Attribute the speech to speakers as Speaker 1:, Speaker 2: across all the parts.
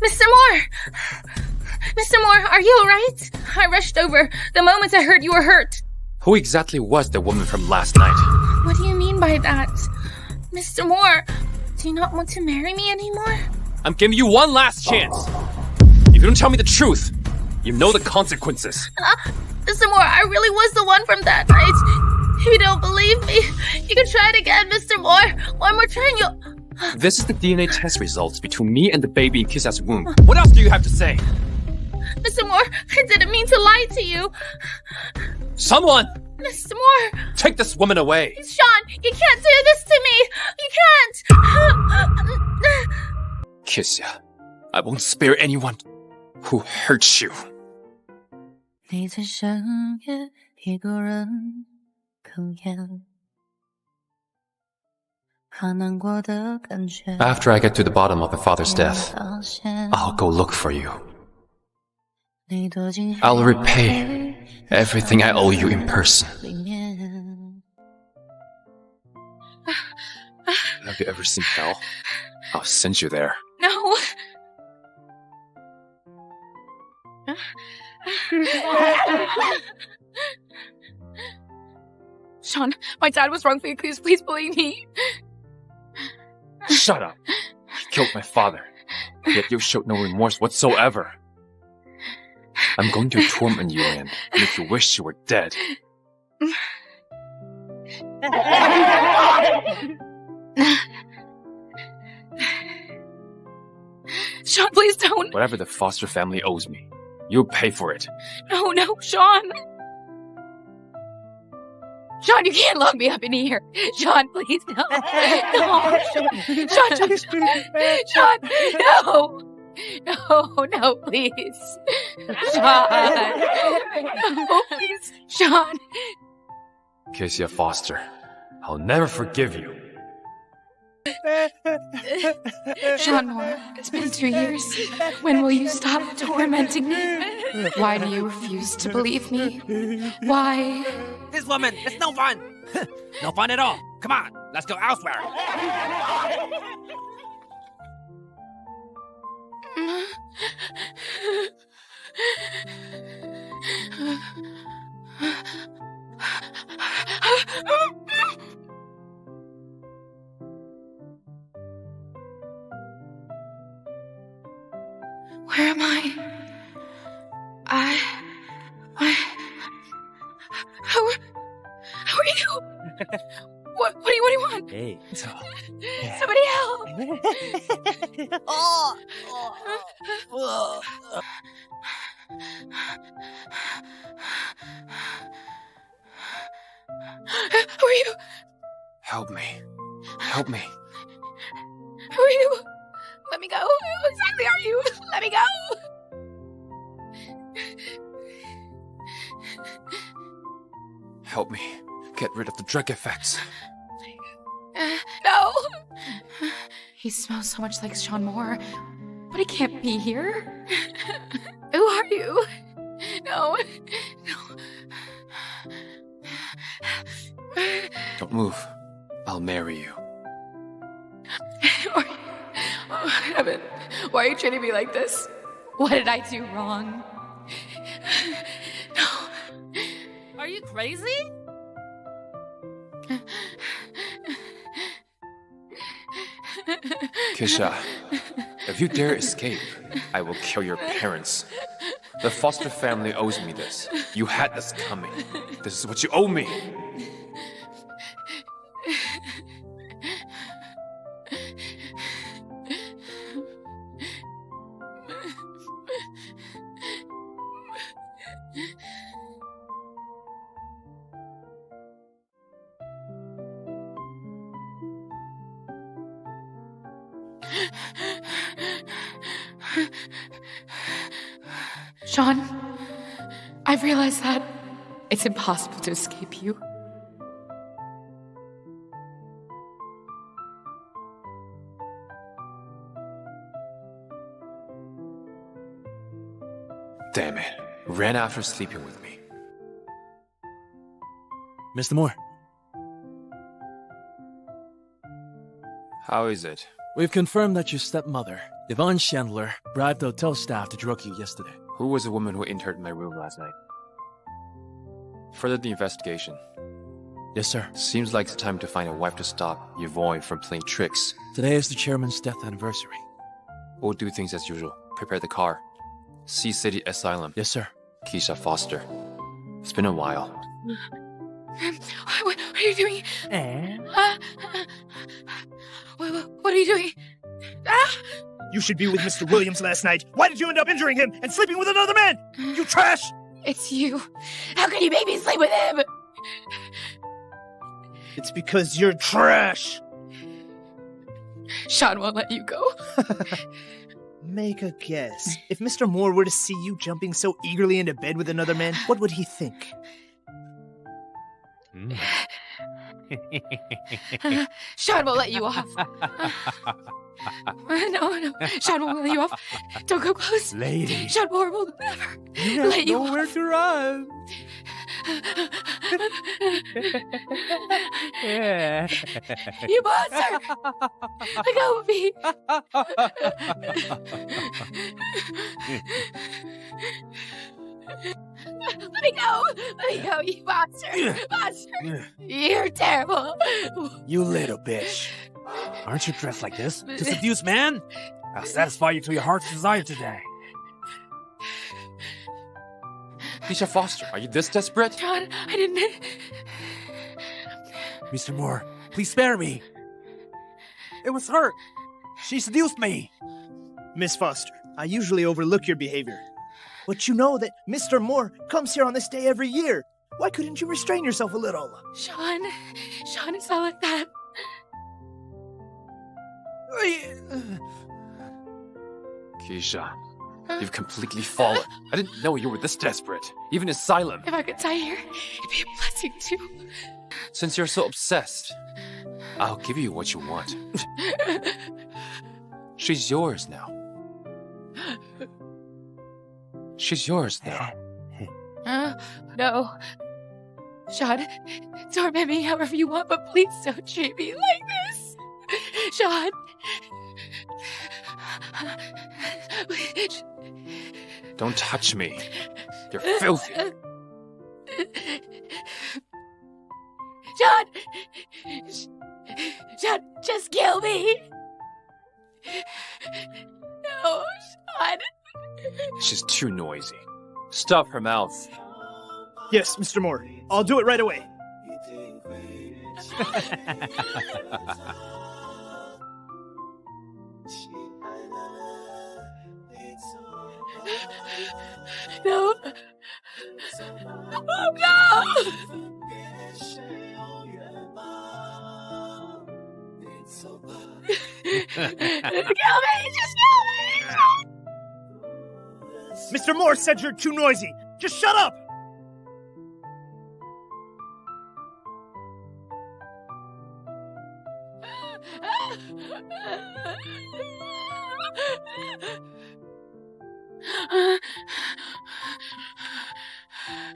Speaker 1: Mr. Moore! Mr. Moore, are you alright? I rushed over the moment I heard you were hurt.
Speaker 2: Who exactly was the woman from last night?
Speaker 1: What do you mean by that? Mr. Moore, do you not want to marry me anymore?
Speaker 2: I'm giving you one last chance. If you don't tell me the truth, you know the consequences.
Speaker 1: Mr. Moore, I really was the one from that night. If you don't believe me, you can try it again, Mr. Moore. One more time,
Speaker 2: This is the DNA test results between me and the baby in Kesia's womb. What else do you have to say?
Speaker 1: Mr. Moore, I didn't mean to lie to you.
Speaker 2: Someone!
Speaker 1: Mr. Moore!
Speaker 2: Take this woman away!
Speaker 1: Shawn, you can't do this to me! You can't!
Speaker 2: Kesia, I won't spare anyone who hurts you. After I get to the bottom of my father's death, I'll go look for you. I'll repay everything I owe you in person. Have you ever seen hell? I'll send you there.
Speaker 1: No. Shawn, my dad was wrong for you. Please believe me.
Speaker 2: Shut up. I killed my father, yet you showed no remorse whatsoever. I'm going to torment you and make you wish you were dead.
Speaker 1: Shawn, please don't.
Speaker 2: Whatever the Foster family owes me, you'll pay for it.
Speaker 1: No, Shawn. Shawn, you can't lock me up in here. Shawn, please, no. No, Shawn, no. No, please. Shawn. No, please. Shawn.
Speaker 2: Kesia Foster, I'll never forgive you.
Speaker 1: Shawn Moore, it's been 2 years. When will you stop tormenting me? Why do you refuse to believe me? Why?
Speaker 3: This woman, it's no fun. No fun at all. Come on, let's go elsewhere.
Speaker 1: Where am I? How are you? What do you want?
Speaker 3: Hey.
Speaker 1: Somebody help! Who are you?
Speaker 2: Help me. Help me.
Speaker 1: Who are you? Let me go. Who exactly are you? Let me go.
Speaker 2: Help me get rid of the drug effects.
Speaker 1: No. He smells so much like Shawn Moore, but he can't be here. Who are you? No.
Speaker 2: Don't move. I'll marry you.
Speaker 1: Oh, heaven. Why are you treating me like this? What did I do wrong? No.
Speaker 3: Are you crazy?
Speaker 2: Kesia, if you dare escape, I will kill your parents. The Foster family owes me this. You had this coming. This is what you owe me.
Speaker 1: Shawn, I've realized that it's impossible to escape you.
Speaker 2: Damn it. Ran after sleeping with me.
Speaker 4: Mr. Moore,
Speaker 2: How is it?
Speaker 4: we've confirmed that your stepmother Yvonne Chandler bribed the hotel staff to drug you yesterday.
Speaker 2: Who was the woman who entered my room last night? Further the investigation.
Speaker 4: Yes, sir.
Speaker 2: Seems like it's time to find a wife to stop Yvonne from playing tricks.
Speaker 4: Today is the chairman's death anniversary.
Speaker 2: We'll do things as usual. Prepare the car. See City Asylum.
Speaker 4: Yes, sir.
Speaker 2: Kesia Foster. It's been a while.
Speaker 1: What are you doing? What are you doing? Ah!
Speaker 5: You should be with Mr. Williams last night. Why did you end up injuring him and sleeping with another man? You trash!
Speaker 1: It's you. How can you make me sleep with him?
Speaker 5: It's because you're trash.
Speaker 1: Shawn won't let you go.
Speaker 5: Make a guess. If Mr. Moore were to see you jumping so eagerly into bed with another man, what would he think?
Speaker 1: Shawn won't let you off. No. Shawn won't let you off. Don't go close.
Speaker 4: Lady.
Speaker 1: Shawn Moore will never
Speaker 4: You
Speaker 1: let you
Speaker 4: nowhere
Speaker 1: off.
Speaker 4: to run.
Speaker 1: You monster! Let go of me! Let me go! Let me go, you monster! Monster! You're terrible!
Speaker 4: You little bitch. Aren't you dressed like this to seduce man? I'll satisfy you to your heart's desire today.
Speaker 2: Kesia Foster, are you this desperate?
Speaker 1: Shawn, I didn't...
Speaker 4: Mr. Moore, please spare me. It was her. She seduced me.
Speaker 5: Miss Foster, I usually overlook your behavior. But you know that Mr. Moore comes here on this day every year. Why couldn't you restrain yourself a little?
Speaker 1: Shawn, it's not like that.
Speaker 2: Kesia, you've completely fallen. I didn't know you were this desperate. Even Asylum.
Speaker 1: If I could die here, it'd be a blessing too.
Speaker 2: Since you're so obsessed, I'll give you what you want. She's yours now. She's yours now.
Speaker 1: No. Shawn, torment me however you want, but please don't treat me like this. Shawn.
Speaker 2: Don't touch me. You're filthy.
Speaker 1: Shawn! Shawn, just kill me! No, Shawn.
Speaker 2: She's too noisy. Stop her mouth.
Speaker 5: Yes, Mr. Moore. I'll do it right away.
Speaker 1: No. Oh, no! Kill me! Just kill me!
Speaker 5: Mr. Moore said you're too noisy. Just shut up!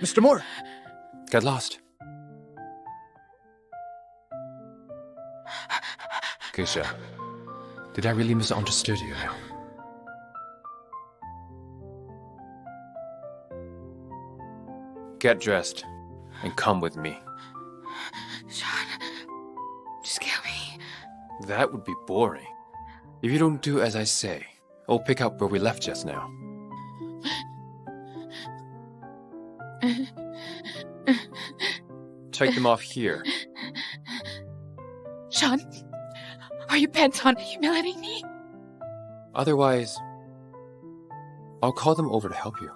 Speaker 5: Mr. Moore!
Speaker 2: Get lost. Kesia, did I really misunderstood you now? Get dressed and come with me.
Speaker 1: Shawn, just kill me.
Speaker 2: That would be boring. If you don't do as I say, I'll pick up where we left just now. Take them off here.
Speaker 1: Shawn, are you bent on humiliating me?
Speaker 2: Otherwise, I'll call them over to help you.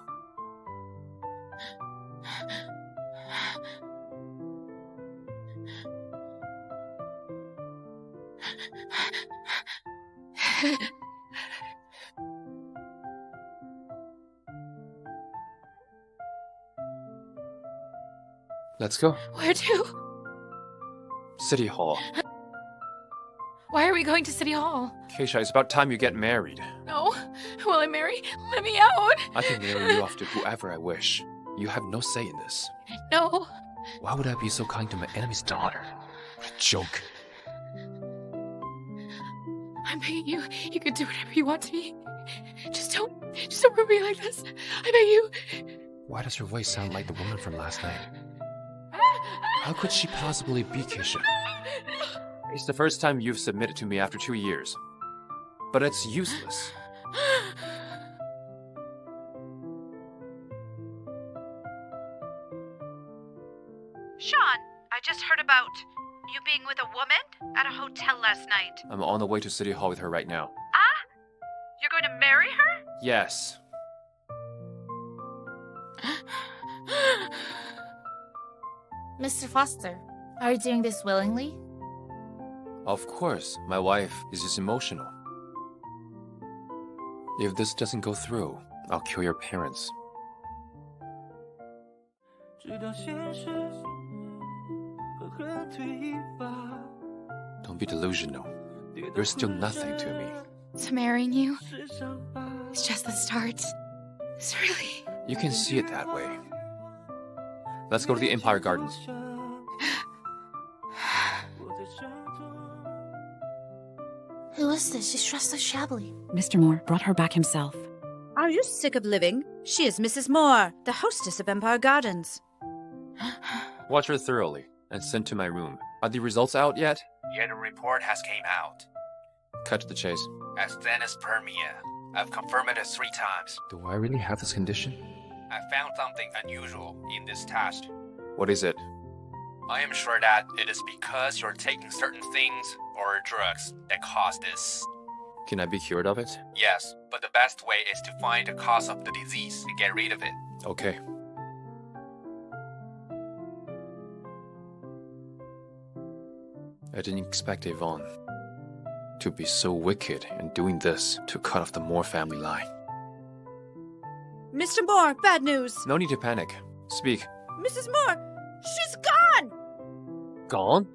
Speaker 2: Let's go.
Speaker 1: Where to?
Speaker 2: City Hall.
Speaker 1: Why are we going to City Hall?
Speaker 2: Kesia, it's about time you get married.
Speaker 1: No. Will I marry? Let me out.
Speaker 2: I can marry you off to whoever I wish. You have no say in this.
Speaker 1: No.
Speaker 2: Why would I be so kind to my enemy's daughter? What a joke.
Speaker 1: I'm begging you. You can do whatever you want to me. Just don't hurt me like this. I beg you.
Speaker 2: Why does her voice sound like the woman from last night? How could she possibly be Kesia? It's the first time you've submitted to me after 2 years. But it's useless.
Speaker 6: Shawn, I just heard about you being with a woman at a hotel last night.
Speaker 2: I'm on the way to City Hall with her right now.
Speaker 6: Ah? You're going to marry her?
Speaker 2: Yes.
Speaker 7: Mr. Foster, are you doing this willingly?
Speaker 2: Of course, my wife is just emotional. If this doesn't go through, I'll kill your parents. Don't be delusional. You're still nothing to me.
Speaker 1: So marrying you is just the start. It's really...
Speaker 2: You can see it that way. Let's go to the Empire Gardens.
Speaker 7: Who is this? She's dressed so shabbily.
Speaker 8: Mr. Moore brought her back himself.
Speaker 6: Are you sick of living? She is Mrs. Moore, the hostess of Empire Gardens.
Speaker 2: Watch her thoroughly and send to my room. Are the results out yet?
Speaker 9: Yeah, the report has came out.
Speaker 2: Cut to the chase.
Speaker 9: Asthenospermia. I've confirmed it 3 times.
Speaker 2: Do I really have this condition?
Speaker 9: I found something unusual in this test.
Speaker 2: What is it?
Speaker 9: I am sure that it is because you're taking certain things or drugs that cause this.
Speaker 2: Can I be cured of it?
Speaker 9: Yes, but the best way is to find the cause of the disease and get rid of it.
Speaker 2: Okay. I didn't expect Yvonne to be so wicked and doing this to cut off the Moore family line.
Speaker 6: Mr. Moore, bad news.
Speaker 2: No need to panic. Speak.
Speaker 6: Mrs. Moore, she's gone!
Speaker 2: Gone?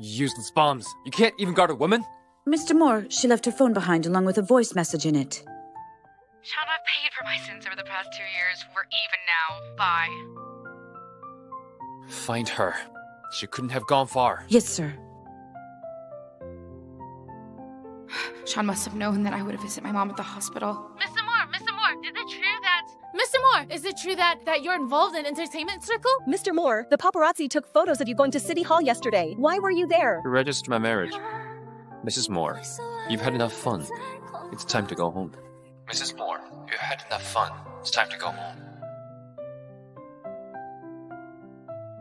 Speaker 2: Useless bombs. You can't even guard a woman?
Speaker 6: Mr. Moore, she left her phone behind along with a voice message in it.
Speaker 1: Shawn, I've paid for my sins over the past 2 years. We're even now. Bye.
Speaker 2: Find her. She couldn't have gone far.
Speaker 6: Yes, sir.
Speaker 1: Shawn must have known that I would visit my mom at the hospital.
Speaker 7: Mr. Moore, is it true that... Mr. Moore, is it true that you're involved in entertainment circle?
Speaker 10: Mr. Moore, the paparazzi took photos of you going to City Hall yesterday. Why were you there?
Speaker 2: To register my marriage. Mrs. Moore, you've had enough fun. It's time to go home. Mrs. Moore, you've had enough fun. It's time to go home.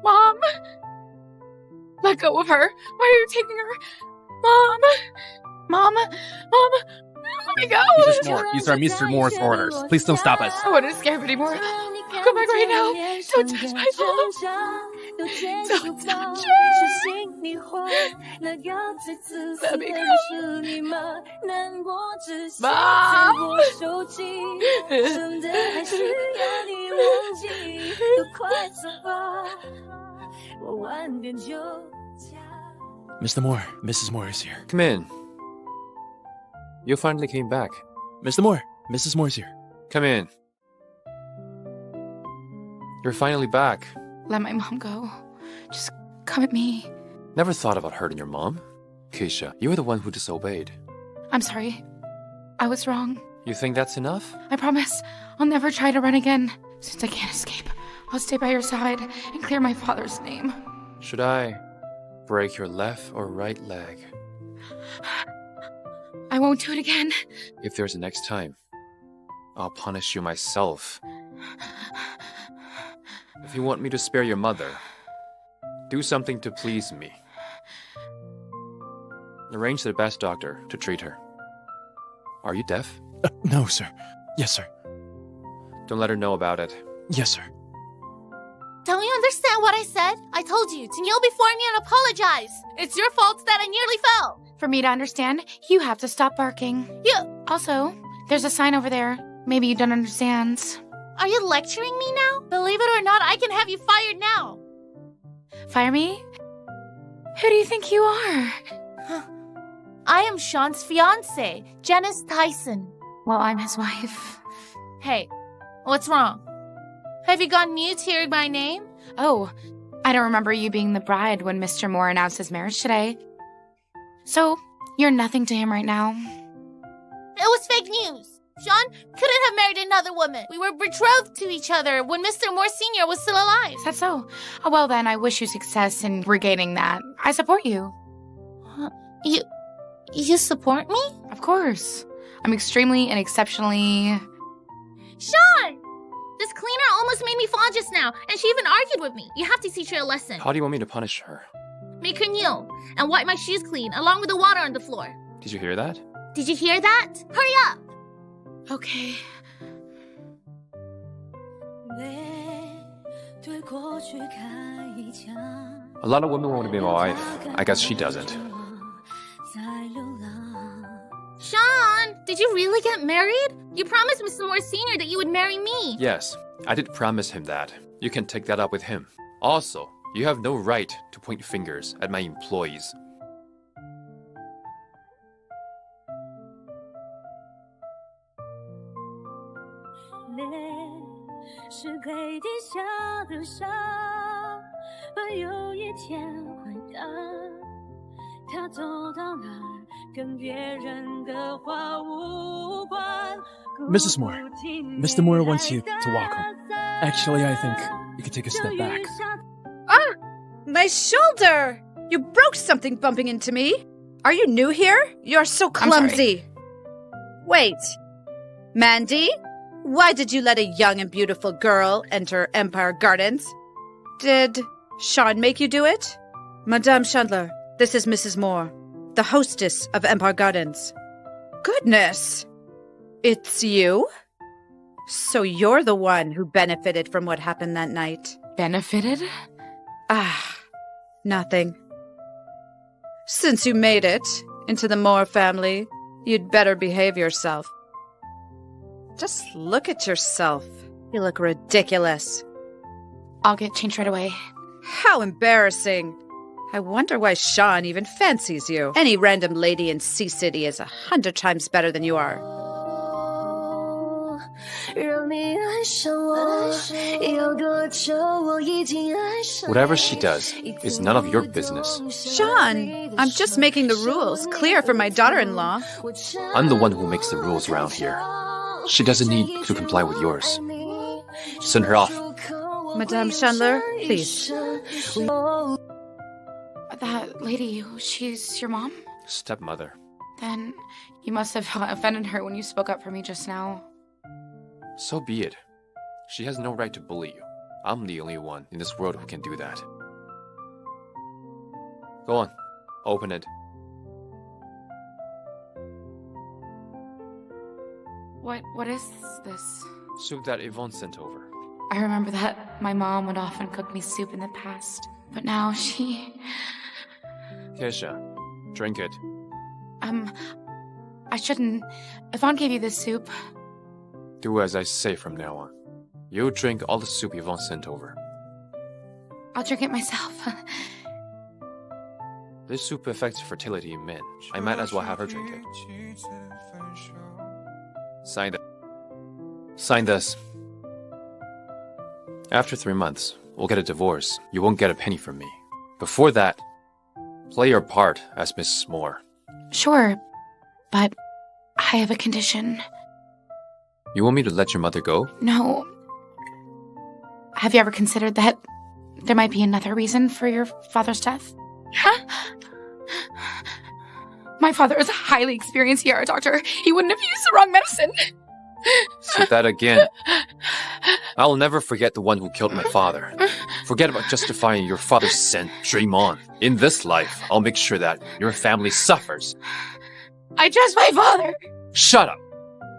Speaker 1: Mom! Let go of her. Why are you taking her? Mom! Let me go!
Speaker 4: Mrs. Moore, these are Mr. Moore's orders. Please don't stop us.
Speaker 1: I wouldn't scare him anymore. I'll come back right now. Don't touch my mom. Don't touch her. Let me go. Mom!
Speaker 4: Mr. Moore, Mrs. Moore is here.
Speaker 2: Come in. You finally came back.
Speaker 4: Mr. Moore, Mrs. Moore is here.
Speaker 2: Come in. You're finally back.
Speaker 1: Let my mom go. Just come at me.
Speaker 2: Never thought about hurting your mom. Kesia, you were the one who disobeyed.
Speaker 1: I'm sorry. I was wrong.
Speaker 2: You think that's enough?
Speaker 1: I promise I'll never try to run again. Since I can't escape, I'll stay by your side and clear my father's name.
Speaker 2: Should I break your left or right leg?
Speaker 1: I won't do it again.
Speaker 2: If there's a next time, I'll punish you myself. If you want me to spare your mother, do something to please me. Arrange the best doctor to treat her. Are you deaf?
Speaker 4: No, sir. Yes, sir.
Speaker 2: Don't let her know about it.
Speaker 4: Yes, sir.
Speaker 7: Don't you understand what I said? I told you to kneel before me and apologize. It's your fault that I nearly fell.
Speaker 1: For me to understand, you have to stop barking. Also, there's a sign over there. Maybe you don't understand.
Speaker 7: Are you lecturing me now? Believe it or not, I can have you fired now.
Speaker 1: Fire me? Who do you think you are?
Speaker 7: I am Shawn's fiancé, Janice Tyson.
Speaker 1: Well, I'm his wife.
Speaker 7: Hey, what's wrong? Have you gone mute hearing my name?
Speaker 1: Oh, I don't remember you being the bride when Mr. Moore announced his marriage today. So, you're nothing to him right now.
Speaker 7: It was fake news. Shawn couldn't have married another woman. We were betrothed to each other when Mr. Moore Sr. was still alive.
Speaker 1: Is that so? Oh, well then, I wish you success in regaining that. I support you.
Speaker 7: You support me?
Speaker 1: Of course. I'm extremely and exceptionally...
Speaker 7: Shawn! This cleaner almost made me fall just now, and she even argued with me. You have to teach her a lesson.
Speaker 2: How do you want me to punish her?
Speaker 7: Make her kneel and wipe my shoes clean, along with the water on the floor.
Speaker 2: Did you hear that?
Speaker 7: Did you hear that? Hurry up!
Speaker 1: Okay.
Speaker 2: A lot of women want to be my wife. I guess she doesn't.
Speaker 7: Shawn, did you really get married? You promised Mr. Moore Sr. that you would marry me.
Speaker 2: Yes, I did promise him that. You can take that up with him. Also, you have no right to point fingers at my employees.
Speaker 4: Mrs. Moore, Mr. Moore wants you to walk home. Actually, I think you can take a step back.
Speaker 11: Ah! My shoulder! You broke something bumping into me. Are you new here? You're so clumsy. Wait. Mandy? Why did you let a young and beautiful girl enter Empire Gardens? Did Shawn make you do it? Madame Chandler, this is Mrs. Moore, the hostess of Empire Gardens. Goodness! It's you? So you're the one who benefited from what happened that night.
Speaker 1: Benefited?
Speaker 11: Ah, nothing. Since you made it into the Moore family, you'd better behave yourself. Just look at yourself. You look ridiculous.
Speaker 1: I'll get changed right away.
Speaker 11: How embarrassing. I wonder why Shawn even fancies you. Any random lady in Sea City is 100 times better than you are.
Speaker 2: Whatever she does is none of your business.
Speaker 11: Shawn, I'm just making the rules clear for my daughter-in-law.
Speaker 2: I'm the one who makes the rules around here. She doesn't need to comply with yours. Send her off.
Speaker 11: Madame Chandler, please.
Speaker 1: That lady, she's your mom?
Speaker 2: Stepmother.
Speaker 1: Then you must have offended her when you spoke up for me just now.
Speaker 2: So be it. She has no right to bully you. I'm the only one in this world who can do that. Go on. Open it.
Speaker 1: What is this?
Speaker 2: Soup that Yvonne sent over.
Speaker 1: I remember that my mom would often cook me soup in the past, but now she...
Speaker 2: Kesia, drink it.
Speaker 1: I shouldn't. Yvonne gave you this soup.
Speaker 2: Do as I say from now on. You drink all the soup Yvonne sent over.
Speaker 1: I'll drink it myself.
Speaker 2: This soup affects fertility in men. I might as well have her drink it. Sign that. Sign this. After 3 months, we'll get a divorce. You won't get a penny from me. Before that, play your part as Mrs. Moore.
Speaker 1: Sure, but I have a condition.
Speaker 2: You want me to let your mother go?
Speaker 1: No. Have you ever considered that there might be another reason for your father's death? Huh? My father is a highly experienced ER doctor. He wouldn't have used the wrong medicine.
Speaker 2: Say that again. I'll never forget the one who killed my father. Forget about justifying your father's sin. Dream on. In this life, I'll make sure that your family suffers.
Speaker 1: I trust my father.
Speaker 2: Shut up.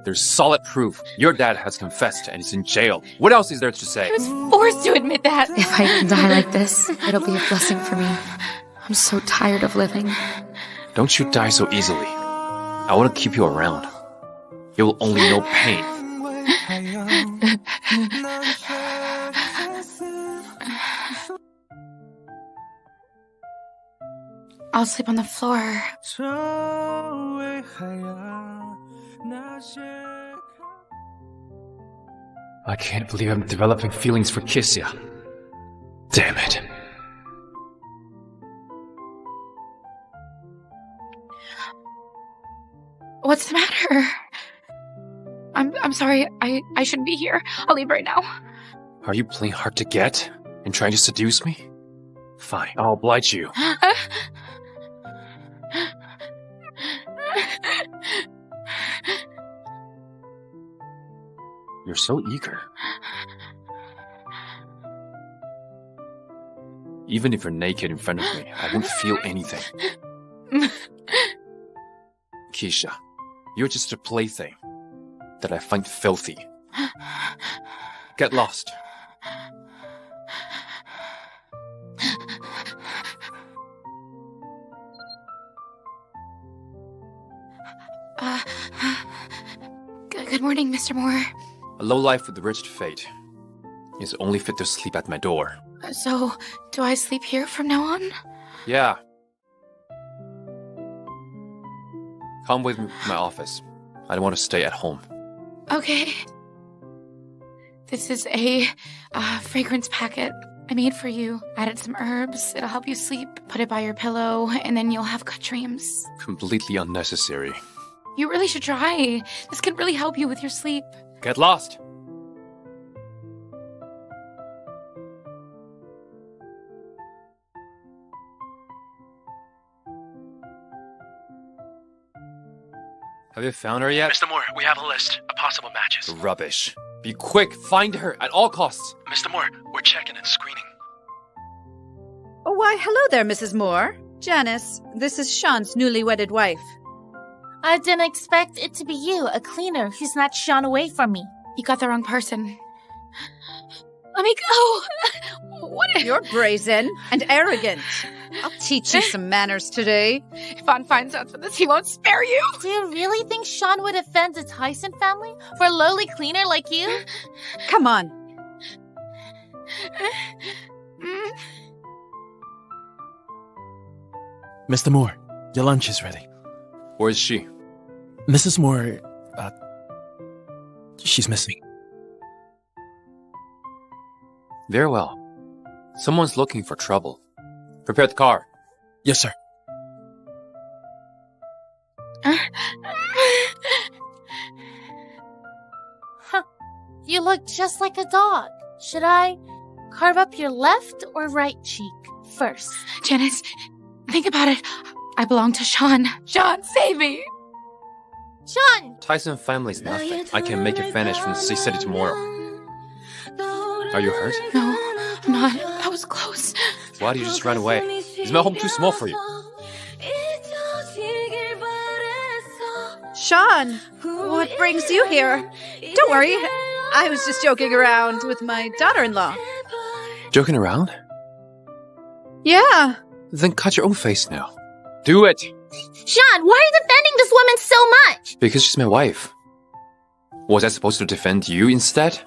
Speaker 2: There's solid proof. Your dad has confessed and is in jail. What else is there to say?
Speaker 1: I was forced to admit that. If I can die like this, it'll be a blessing for me. I'm so tired of living.
Speaker 2: Don't you die so easily. I want to keep you around. You will only know pain.
Speaker 1: I'll sleep on the floor.
Speaker 2: I can't believe I'm developing feelings for Kesia. Damn it.
Speaker 1: What's the matter? I'm sorry. I shouldn't be here. I'll leave right now.
Speaker 2: Are you playing hard to get and trying to seduce me? Fine, I'll oblige you. You're so eager. Even if you're naked in front of me, I won't feel anything. Kesia, you're just a plaything that I find filthy. Get lost.
Speaker 1: Good morning, Mr. Moore.
Speaker 2: A lowlife with wretched fate is only fit to sleep at my door.
Speaker 1: So, do I sleep here from now on?
Speaker 2: Yeah. Come with me to my office. I don't want to stay at home.
Speaker 1: Okay. This is a fragrance packet I made for you. Added some herbs. It'll help you sleep. Put it by your pillow, and then you'll have good dreams.
Speaker 2: Completely unnecessary.
Speaker 1: You really should try. This could really help you with your sleep.
Speaker 2: Get lost! Have you found her yet?
Speaker 12: Mr. Moore, we have a list of possible matches.
Speaker 2: Rubbish. Be quick! Find her at all costs!
Speaker 12: Mr. Moore, we're checking and screening.
Speaker 11: Oh, why, hello there, Mrs. Moore. Janice, this is Shawn's newly wedded wife.
Speaker 7: I didn't expect it to be you, a cleaner who's not shun away from me.
Speaker 1: You got the wrong person. Let me go! What?
Speaker 11: You're brazen and arrogant. I'll teach you some manners today.
Speaker 1: If Vaughn finds out for this, he won't spare you.
Speaker 7: Do you really think Shawn would offend the Tyson family for a lowly cleaner like you?
Speaker 11: Come on.
Speaker 4: Mr. Moore, your lunch is ready.
Speaker 2: Where is she?
Speaker 4: Mrs. Moore, she's missing.
Speaker 2: Very well. Someone's looking for trouble. Prepare the car.
Speaker 4: Yes, sir.
Speaker 7: Huh. You look just like a dog. Should I carve up your left or right cheek first?
Speaker 1: Janice, think about it. I belong to Shawn. Shawn, save me!
Speaker 7: Shawn!
Speaker 2: Tyson family's nothing. I can make it vanish from the city tomorrow. Are you hurt?
Speaker 1: No, I'm not. That was close.
Speaker 2: Why do you just run away? Is my home too small for you?
Speaker 11: Shawn, what brings you here? Don't worry, I was just joking around with my daughter-in-law.
Speaker 2: Joking around?
Speaker 11: Yeah.
Speaker 2: Then cut your own face now. Do it!
Speaker 7: Shawn, why are you defending this woman so much?
Speaker 2: Because she's my wife. Was I supposed to defend you instead?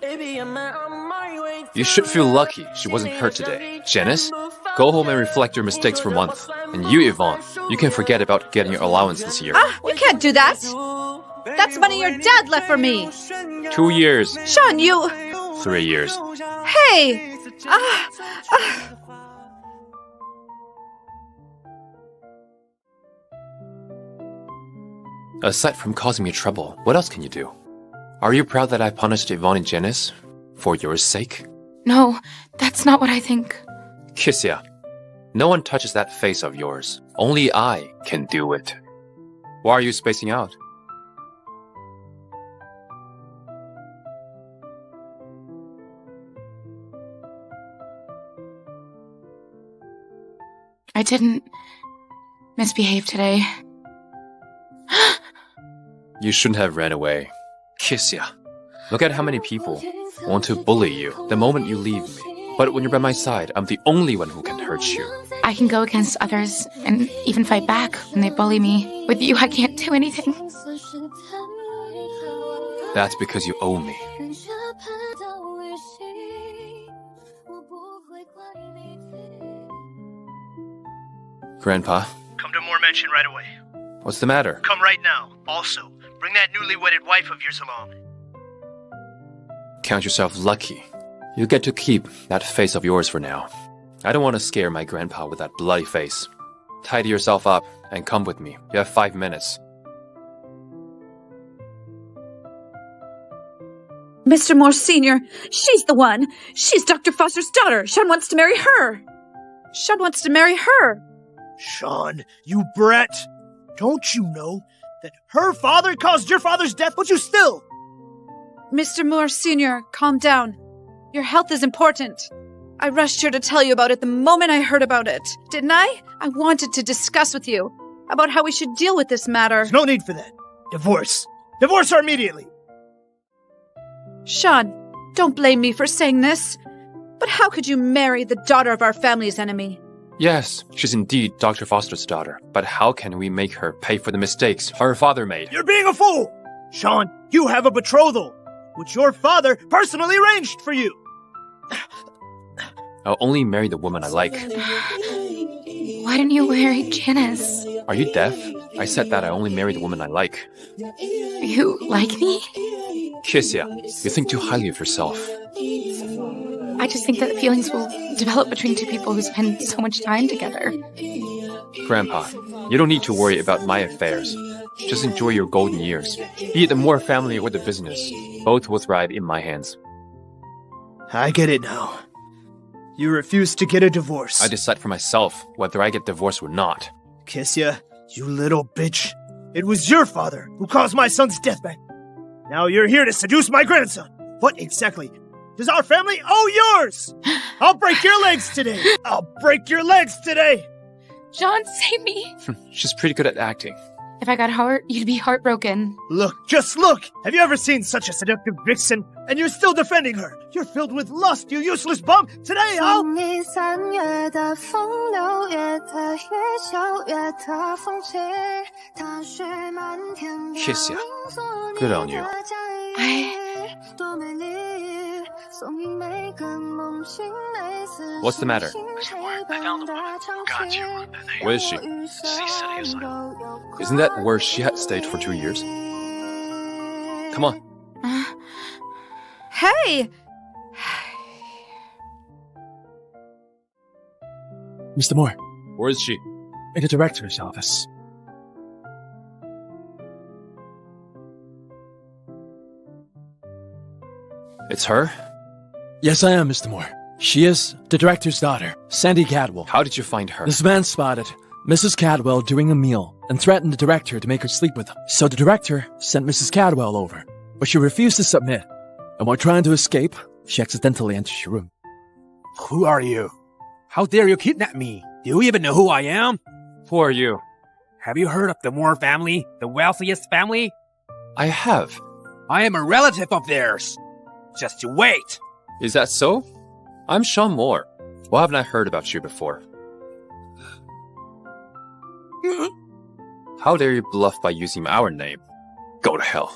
Speaker 2: You should feel lucky she wasn't hurt today. Janice, go home and reflect your mistakes for a month. And you, Yvonne, you can forget about getting your allowance this year.
Speaker 11: You can't do that. That's money your dad left for me.
Speaker 2: 2 years.
Speaker 11: Shawn, you...
Speaker 2: 3 years.
Speaker 11: Hey!
Speaker 2: Aside from causing me trouble, what else can you do? Are you proud that I punished Yvonne and Janice for your sake?
Speaker 1: No, that's not what I think.
Speaker 2: Kesia, no one touches that face of yours. Only I can do it. Why are you spacing out?
Speaker 1: I didn't misbehave today.
Speaker 2: You shouldn't have ran away. Kesia, look at how many people want to bully you the moment you leave me. But when you're by my side, I'm the only one who can hurt you.
Speaker 1: I can go against others and even fight back when they bully me. With you, I can't do anything.
Speaker 2: That's because you owe me. Grandpa?
Speaker 12: Come to Moore Mansion right away.
Speaker 2: What's the matter?
Speaker 12: Come right now. Also, bring that newly wedded wife of yours along.
Speaker 2: Count yourself lucky. You get to keep that face of yours for now. I don't want to scare my grandpa with that bloody face. Tidy yourself up and come with me. You have 5 minutes.
Speaker 11: Mr. Moore Sr., she's the one. She's Dr. Foster's daughter. Shawn wants to marry her. Shawn wants to marry her.
Speaker 5: Shawn, you brat. Don't you know that her father caused your father's death, but you still...
Speaker 11: Mr. Moore Sr., calm down. Your health is important. I rushed here to tell you about it the moment I heard about it. Didn't I? I wanted to discuss with you about how we should deal with this matter.
Speaker 5: There's no need for that. Divorce. Divorce her immediately.
Speaker 11: Shawn, don't blame me for saying this, but how could you marry the daughter of our family's enemy?
Speaker 2: Yes, she's indeed Dr. Foster's daughter, but how can we make her pay for the mistakes her father made?
Speaker 5: You're being a fool! Shawn, you have a betrothal, which your father personally arranged for you.
Speaker 2: I'll only marry the woman I like.
Speaker 1: Why didn't you marry Janice?
Speaker 2: Are you deaf? I said that I only marry the woman I like.
Speaker 1: You like me?
Speaker 2: Kesia, you think too highly of yourself.
Speaker 1: I just think that feelings will develop between two people who spend so much time together.
Speaker 2: Grandpa, you don't need to worry about my affairs. Just enjoy your golden years. Be it the Moore family or the business, both will thrive in my hands.
Speaker 5: I get it now. You refuse to get a divorce.
Speaker 2: I decide for myself whether I get divorced or not.
Speaker 5: Kesia, you little bitch. It was your father who caused my son's death back. Now you're here to seduce my grandson. What exactly does our family owe yours? I'll break your legs today. I'll break your legs today.
Speaker 1: Shawn, save me.
Speaker 2: She's pretty good at acting.
Speaker 1: If I got hurt, you'd be heartbroken.
Speaker 5: Look, just look. Have you ever seen such a seductive vixen? And you're still defending her. You're filled with lust, you useless bum. Today, I'll...
Speaker 2: Kesia, good on you. What's the matter?
Speaker 12: I found the woman who got you.
Speaker 2: Where is she?
Speaker 12: City asylum.
Speaker 2: Isn't that where she had stayed for 2 years? Come on.
Speaker 11: Hey!
Speaker 4: Mr. Moore,
Speaker 2: Where is she?
Speaker 4: in the director's office.
Speaker 2: It's her?
Speaker 4: Yes, I am, Mr. Moore. She is the director's daughter, Sandy Cadwell.
Speaker 2: How did you find her?
Speaker 4: This man spotted Mrs. Cadwell during a meal and threatened the director to make her sleep with him. So the director sent Mrs. Cadwell over, but she refused to submit. And while trying to escape, she accidentally entered your room.
Speaker 3: Who are you? How dare you kidnap me? Do you even know who I am?
Speaker 2: Who are you?
Speaker 3: Have you heard of the Moore family? The wealthiest family?
Speaker 2: I have.
Speaker 3: I am a relative of theirs. Just you wait.
Speaker 2: Is that so? I'm Shawn Moore. Why haven't I heard about you before? How dare you bluff by using our name? Go to hell.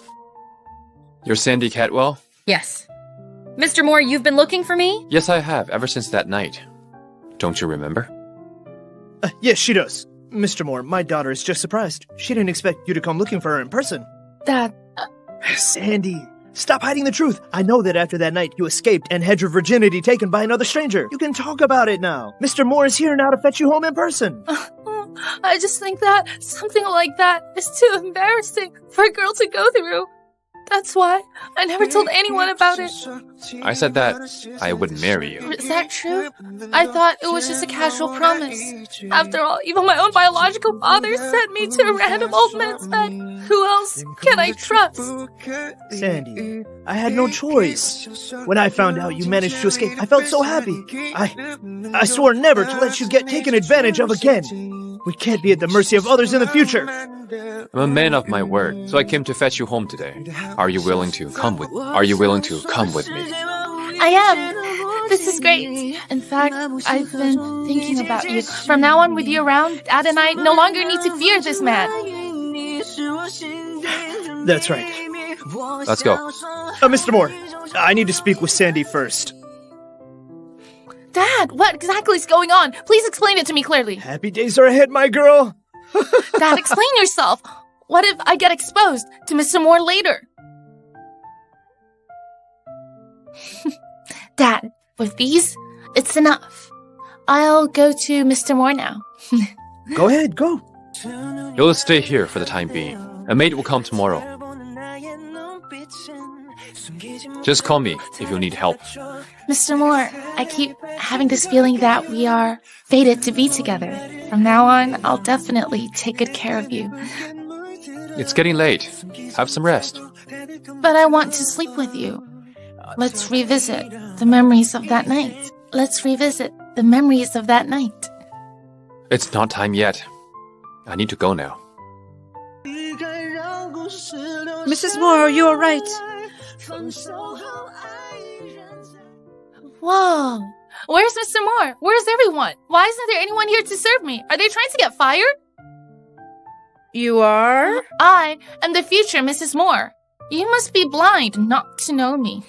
Speaker 2: You're Sandy Cadwell?
Speaker 13: Yes. Mr. Moore, you've been looking for me?
Speaker 2: Yes, I have, ever since that night. Don't you remember?
Speaker 5: Yes, she does. Mr. Moore, my daughter is just surprised. She didn't expect you to come looking for her in person.
Speaker 1: Dad.
Speaker 5: Sandy, stop hiding the truth. I know that after that night, you escaped and had your virginity taken by another stranger. You can talk about it now. Mr. Moore is here now to fetch you home in person.
Speaker 7: I just think that something like that is too embarrassing for a girl to go through. That's why I never told anyone about it.
Speaker 2: I said that I wouldn't marry you.
Speaker 7: Is that true? I thought it was just a casual promise. After all, even my own biological father sent me to a random old man's bed. Who else can I trust?
Speaker 5: Sandy, I had no choice. When I found out you managed to escape, I felt so happy. I swore never to let you get taken advantage of again. We can't be at the mercy of others in the future.
Speaker 2: I'm a man of my word, so I came to fetch you home today. Are you willing to come with me?
Speaker 7: I am. This is great. In fact, I've been thinking about you. From now on, with you around, Dad and I no longer need to fear this man.
Speaker 5: That's right.
Speaker 2: Let's go.
Speaker 5: Mr. Moore, I need to speak with Sandy first.
Speaker 7: Dad, what exactly is going on? Please explain it to me clearly.
Speaker 5: Happy days are ahead, my girl.
Speaker 7: Dad, explain yourself. What if I get exposed to Mr. Moore later? Dad, with these, it's enough. I'll go to Mr. Moore now.
Speaker 5: Go ahead, go.
Speaker 2: You'll stay here for the time being. A maid will come tomorrow. Just call me if you need help.
Speaker 7: Mr. Moore, I keep having this feeling that we are fated to be together. From now on, I'll definitely take good care of you.
Speaker 2: It's getting late. Have some rest.
Speaker 7: But I want to sleep with you. Let's revisit the memories of that night. Let's revisit the memories of that night.
Speaker 2: It's not time yet. I need to go now.
Speaker 11: Mrs. Moore, you are right.
Speaker 7: Whoa. Where's Mr. Moore? Where's everyone? Why isn't there anyone here to serve me? Are they trying to get fired?
Speaker 11: You are?
Speaker 7: I am the future Mrs. Moore. You must be blind not to know me.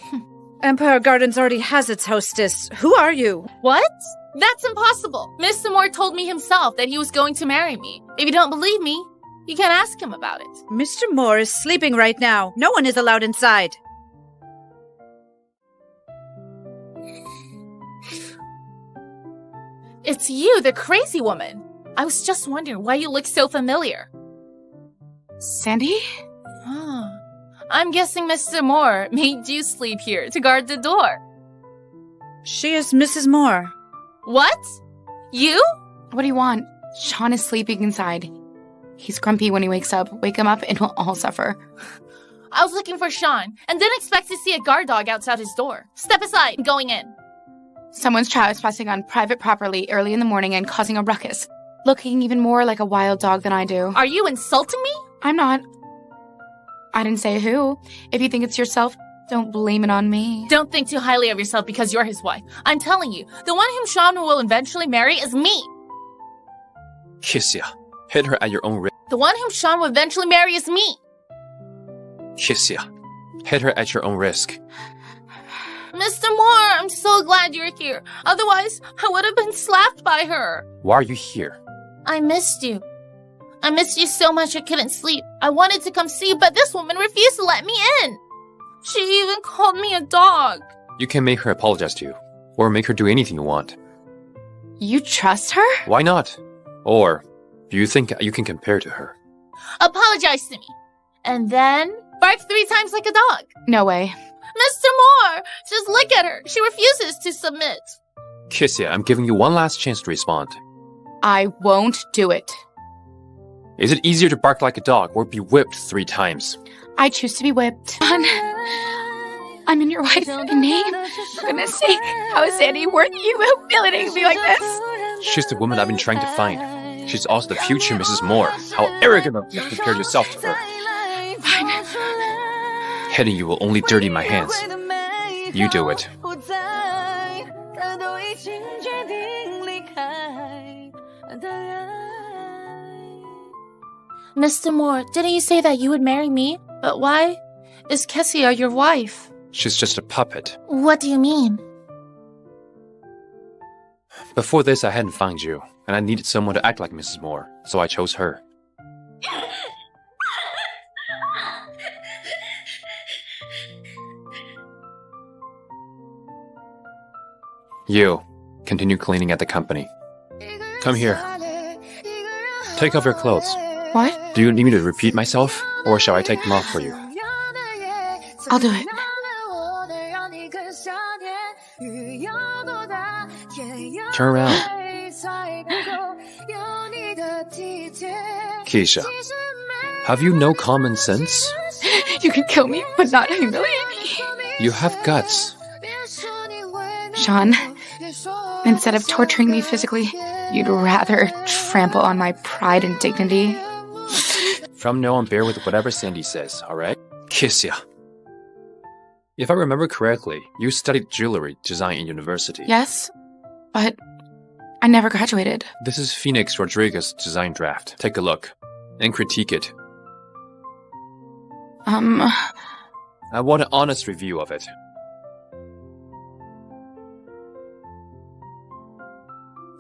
Speaker 11: Empire Gardens already has its hostess. Who are you?
Speaker 7: What? That's impossible. Mr. Moore told me himself that he was going to marry me. If you don't believe me, you can ask him about it.
Speaker 11: Mr. Moore is sleeping right now. No one is allowed inside.
Speaker 7: It's you, the crazy woman. I was just wondering why you look so familiar.
Speaker 1: Sandy?
Speaker 7: I'm guessing Mr. Moore made you sleep here to guard the door.
Speaker 11: She is Mrs. Moore.
Speaker 7: What? You?
Speaker 1: What do you want? Shawn is sleeping inside. He's grumpy when he wakes up. Wake him up and we'll all suffer.
Speaker 7: I was looking for Shawn and didn't expect to see a guard dog outside his door. Step aside, I'm going in.
Speaker 1: Someone's trespassing on private property early in the morning and causing a ruckus. Looking even more like a wild dog than I do.
Speaker 7: Are you insulting me?
Speaker 1: I'm not. I didn't say who. If you think it's yourself, don't blame it on me.
Speaker 7: Don't think too highly of yourself because you're his wife. I'm telling you, the one whom Shawn will eventually marry is me.
Speaker 2: Kesia, hit her at your own risk.
Speaker 7: The one whom Shawn will eventually marry is me.
Speaker 2: Kesia, hit her at your own risk.
Speaker 7: Mr. Moore, I'm so glad you're here. Otherwise, I would have been slapped by her.
Speaker 2: Why are you here?
Speaker 7: I missed you. I missed you so much I couldn't sleep. I wanted to come see you, but this woman refused to let me in. She even called me a dog.
Speaker 2: You can make her apologize to you, or make her do anything you want.
Speaker 1: You trust her?
Speaker 2: Why not? Or do you think you can compare to her?
Speaker 7: Apologize to me. And then bark 3 times like a dog.
Speaker 1: No way.
Speaker 7: Mr. Moore, just look at her. She refuses to submit.
Speaker 2: Kesia, I'm giving you one last chance to respond.
Speaker 1: I won't do it.
Speaker 2: Is it easier to bark like a dog or be whipped 3 times?
Speaker 1: I choose to be whipped. I'm in your wife's name. For goodness sake, how is Sandy worth you humiliating me like this?
Speaker 2: She's the woman I've been trying to find. She's also the future Mrs. Moore. How arrogant of you to compare yourself to her.
Speaker 1: Fine.
Speaker 2: Hitting you will only dirty my hands. You do it.
Speaker 7: Mr. Moore, didn't you say that you would marry me? But why is Kesia your wife?
Speaker 2: She's just a puppet.
Speaker 7: What do you mean?
Speaker 2: Before this, I hadn't found you, and I needed someone to act like Mrs. Moore, so I chose her. You, continue cleaning at the company. Come here. Take off your clothes.
Speaker 1: What?
Speaker 2: Do you need me to repeat myself, or shall I take them off for you?
Speaker 1: I'll do it.
Speaker 2: Turn around. Kesia, have you no common sense?
Speaker 1: You can kill me, but not humiliate me.
Speaker 2: You have guts.
Speaker 1: Shawn, instead of torturing me physically, you'd rather trample on my pride and dignity.
Speaker 2: From now on, bear with whatever Sandy says, alright? Kesia. If I remember correctly, you studied jewelry design in university.
Speaker 1: Yes, but I never graduated.
Speaker 2: This is Phoenix Rodriguez's design draft. Take a look and critique it. I want an honest review of it.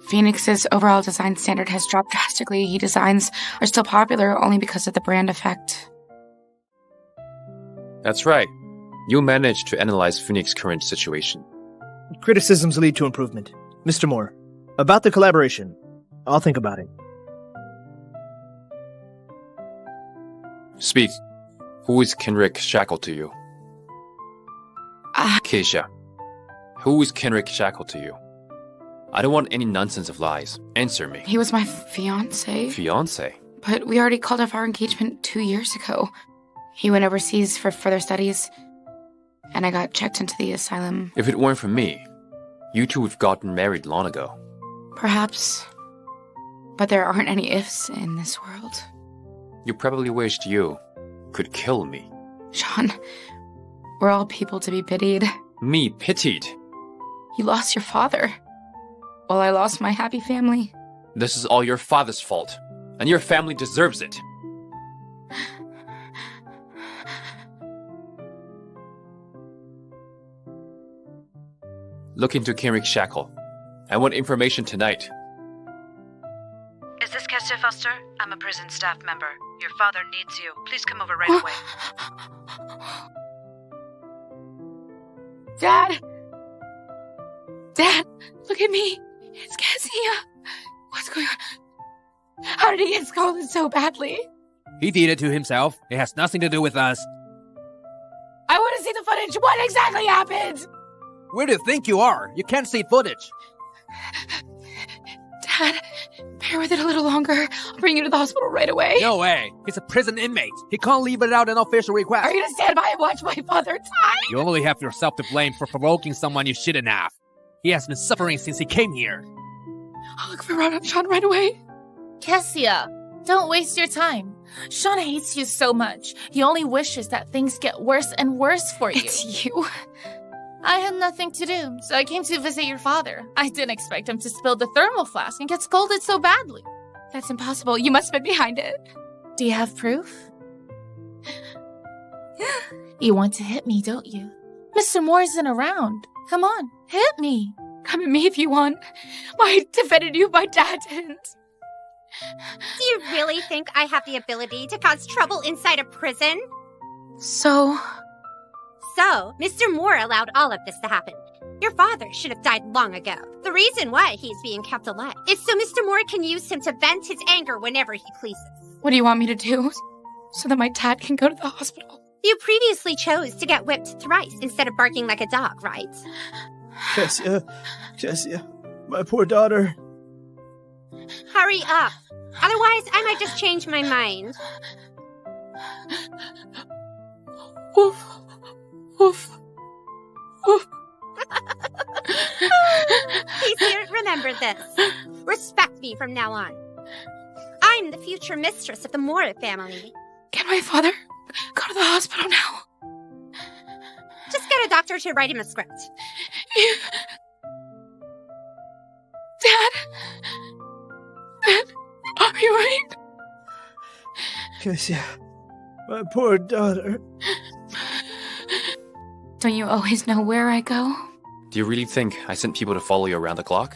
Speaker 1: Phoenix's overall design standard has dropped drastically. His designs are still popular only because of the brand effect.
Speaker 2: That's right. You managed to analyze Phoenix's current situation.
Speaker 5: Criticisms lead to improvement. Mr. Moore, about the collaboration, I'll think about it.
Speaker 2: Speak. Who is Kenrick Shackle to you? Kesia, who is Kenrick Shackle to you? I don't want any nonsense of lies. Answer me.
Speaker 1: He was my fiancé.
Speaker 2: Fiancé?
Speaker 1: But we already called off our engagement 2 years ago. He went overseas for further studies, and I got checked into the asylum.
Speaker 2: If it weren't for me, you two would have gotten married long ago.
Speaker 1: Perhaps. But there aren't any ifs in this world.
Speaker 2: You probably wished you could kill me.
Speaker 1: Shawn, we're all people to be pitied.
Speaker 2: Me pitied?
Speaker 1: You lost your father, while I lost my happy family.
Speaker 2: This is all your father's fault, and your family deserves it. Look into Kenrick Shackle. I want information tonight.
Speaker 6: Is this Kesia Foster? I'm a prison staff member. Your father needs you. Please come over right away.
Speaker 1: Dad! Dad, look at me. It's Kesia. What's going on? How did he get scolded so badly?
Speaker 3: He did it to himself. It has nothing to do with us.
Speaker 1: I want to see the footage. What exactly happened?
Speaker 3: Where do you think you are? You can't see footage.
Speaker 1: Dad, bear with it a little longer. I'll bring you to the hospital right away.
Speaker 3: No way. He's a prison inmate. He can't leave without an official request.
Speaker 1: Are you going to stand by and watch my father die?
Speaker 3: You only have yourself to blame for provoking someone you shouldn't have. He has been suffering since he came here.
Speaker 1: I'll look for Shawn right away.
Speaker 7: Kesia, don't waste your time. Shawn hates you so much. He only wishes that things get worse and worse for you.
Speaker 1: It's you.
Speaker 7: I had nothing to do, so I came to visit your father. I didn't expect him to spill the thermal flask and get scolded so badly.
Speaker 1: That's impossible. You must have been behind it.
Speaker 7: Do you have proof? You want to hit me, don't you? Mr. Moore isn't around. Come on, hit me.
Speaker 1: Come at me if you want. I defended you, my dad didn't.
Speaker 14: Do you really think I have the ability to cause trouble inside a prison?
Speaker 1: So,
Speaker 14: Mr. Moore allowed all of this to happen. Your father should have died long ago. The reason why he's being kept alive is so Mr. Moore can use him to vent his anger whenever he pleases.
Speaker 1: What do you want me to do? So that my dad can go to the hospital?
Speaker 14: You previously chose to get whipped thrice instead of barking like a dog, right?
Speaker 5: Kesia, my poor daughter.
Speaker 14: Hurry up. Otherwise, I might just change my mind.
Speaker 1: Woof. Woof. Woof.
Speaker 14: Kesia, remember this. Respect me from now on. I'm the future mistress of the Moore family.
Speaker 1: Can my father go to the hospital now?
Speaker 14: Just get a doctor to write him a script.
Speaker 1: Dad, are you right?
Speaker 5: Kesia, my poor daughter.
Speaker 1: Don't you always know where I go?
Speaker 2: Do you really think I sent people to follow you around the clock?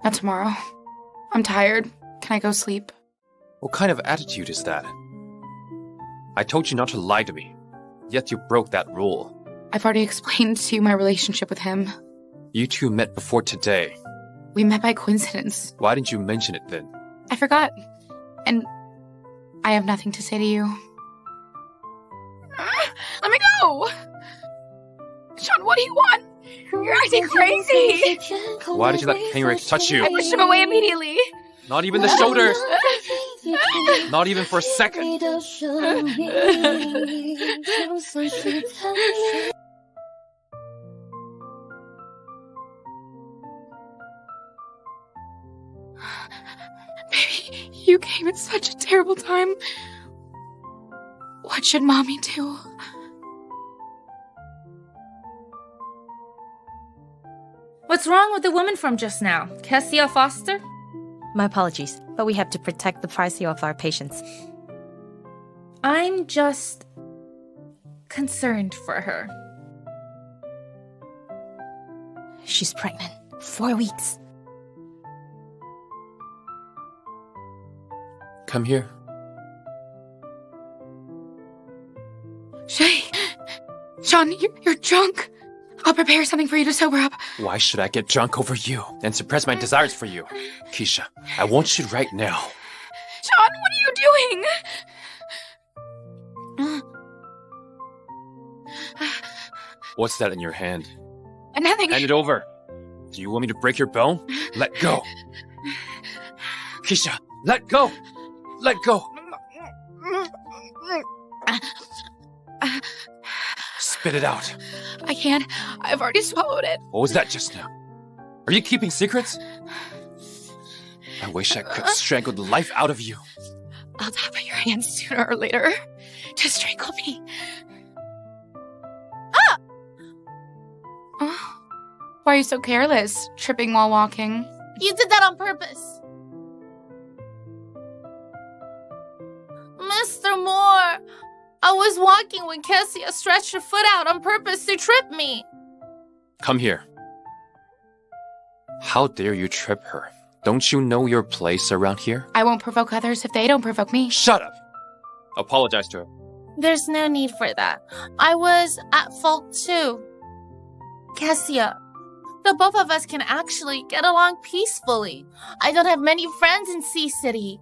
Speaker 1: Not tomorrow. I'm tired. Can I go sleep?
Speaker 2: What kind of attitude is that? I told you not to lie to me, yet you broke that rule.
Speaker 1: I've already explained to you my relationship with him.
Speaker 2: You two met before today.
Speaker 1: We met by coincidence.
Speaker 2: Why didn't you mention it then?
Speaker 1: I forgot. And I have nothing to say to you. Let me go! Shawn, what do you want? You're acting crazy!
Speaker 2: Why did you let Kenrick touch you?
Speaker 1: I pushed him away immediately.
Speaker 2: Not even the shoulders! Not even for a second!
Speaker 1: Baby, you came at such a terrible time. What should Mommy do?
Speaker 13: What's wrong with the woman from just now? Kesia Foster?
Speaker 10: My apologies, but we have to protect the privacy of our patients.
Speaker 13: I'm just concerned for her.
Speaker 10: She's pregnant. 4 weeks.
Speaker 2: Come here.
Speaker 1: Shawn, you're drunk. I'll prepare something for you to sober up.
Speaker 2: Why should I get drunk over you and suppress my desires for you? Kesia, I want you right now.
Speaker 1: Shawn, what are you doing?
Speaker 2: What's that in your hand?
Speaker 1: Nothing.
Speaker 2: Hand it over. Do you want me to break your bone? Let go. Kesia, let go. Let go. Spit it out.
Speaker 1: I can't. I've already swallowed it.
Speaker 2: What was that just now? Are you keeping secrets? I wish I could strangle the life out of you.
Speaker 1: I'll die by your hands sooner or later. Just strangle me. Ah! Oh. Why are you so careless, tripping while walking?
Speaker 7: You did that on purpose. Mr. Moore, I was walking when Kesia stretched her foot out on purpose to trip me.
Speaker 2: Come here. How dare you trip her? Don't you know your place around here?
Speaker 1: I won't provoke others if they don't provoke me.
Speaker 2: Shut up! Apologize to her.
Speaker 7: There's no need for that. I was at fault too. Kesia, the both of us can actually get along peacefully. I don't have many friends in Sea City.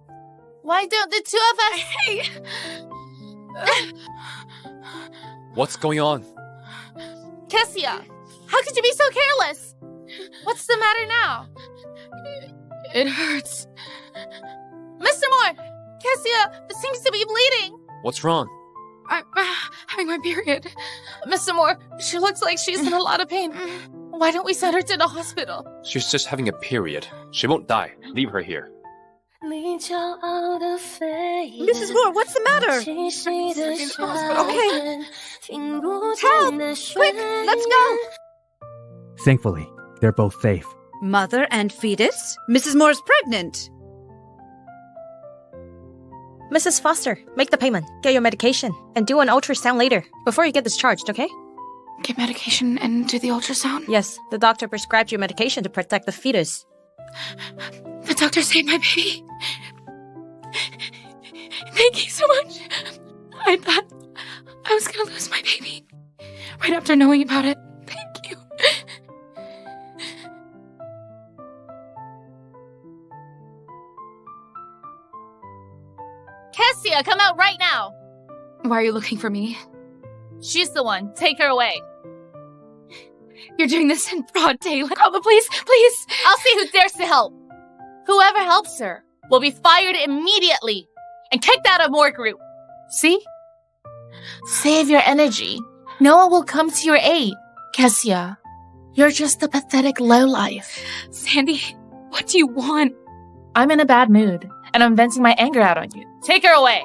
Speaker 7: Why don't the two of us...
Speaker 1: Hey!
Speaker 2: What's going on?
Speaker 7: Kesia, how could you be so careless? What's the matter now?
Speaker 1: It hurts.
Speaker 7: Mr. Moore, Kesia seems to be bleeding.
Speaker 2: What's wrong?
Speaker 1: I'm having my period.
Speaker 7: Mr. Moore, she looks like she's in a lot of pain. Why don't we send her to the hospital?
Speaker 2: She's just having a period. She won't die. Leave her here.
Speaker 10: Mrs. Moore, what's the matter? Okay. Help! Quick, let's go!
Speaker 15: Thankfully, they're both safe.
Speaker 11: Mother and fetus? Mrs. Moore's pregnant.
Speaker 10: Mrs. Foster, make the payment, get your medication, and do an ultrasound later, before you get discharged, okay?
Speaker 1: Get medication and do the ultrasound?
Speaker 10: Yes, the doctor prescribed you medication to protect the fetus.
Speaker 1: The doctor saved my baby. Thank you so much. I thought I was gonna lose my baby right after knowing about it. Thank you.
Speaker 7: Kesia, come out right now.
Speaker 1: Why are you looking for me?
Speaker 7: She's the one. Take her away.
Speaker 1: You're doing this in broad daylight. Call the police, please.
Speaker 7: I'll see who dares to help. Whoever helps her will be fired immediately and kicked out of Moore Group. See? Save your energy. No one will come to your aid. Kesia, you're just a pathetic lowlife.
Speaker 1: Sandy, what do you want?
Speaker 7: I'm in a bad mood, and I'm venting my anger out on you. Take her away.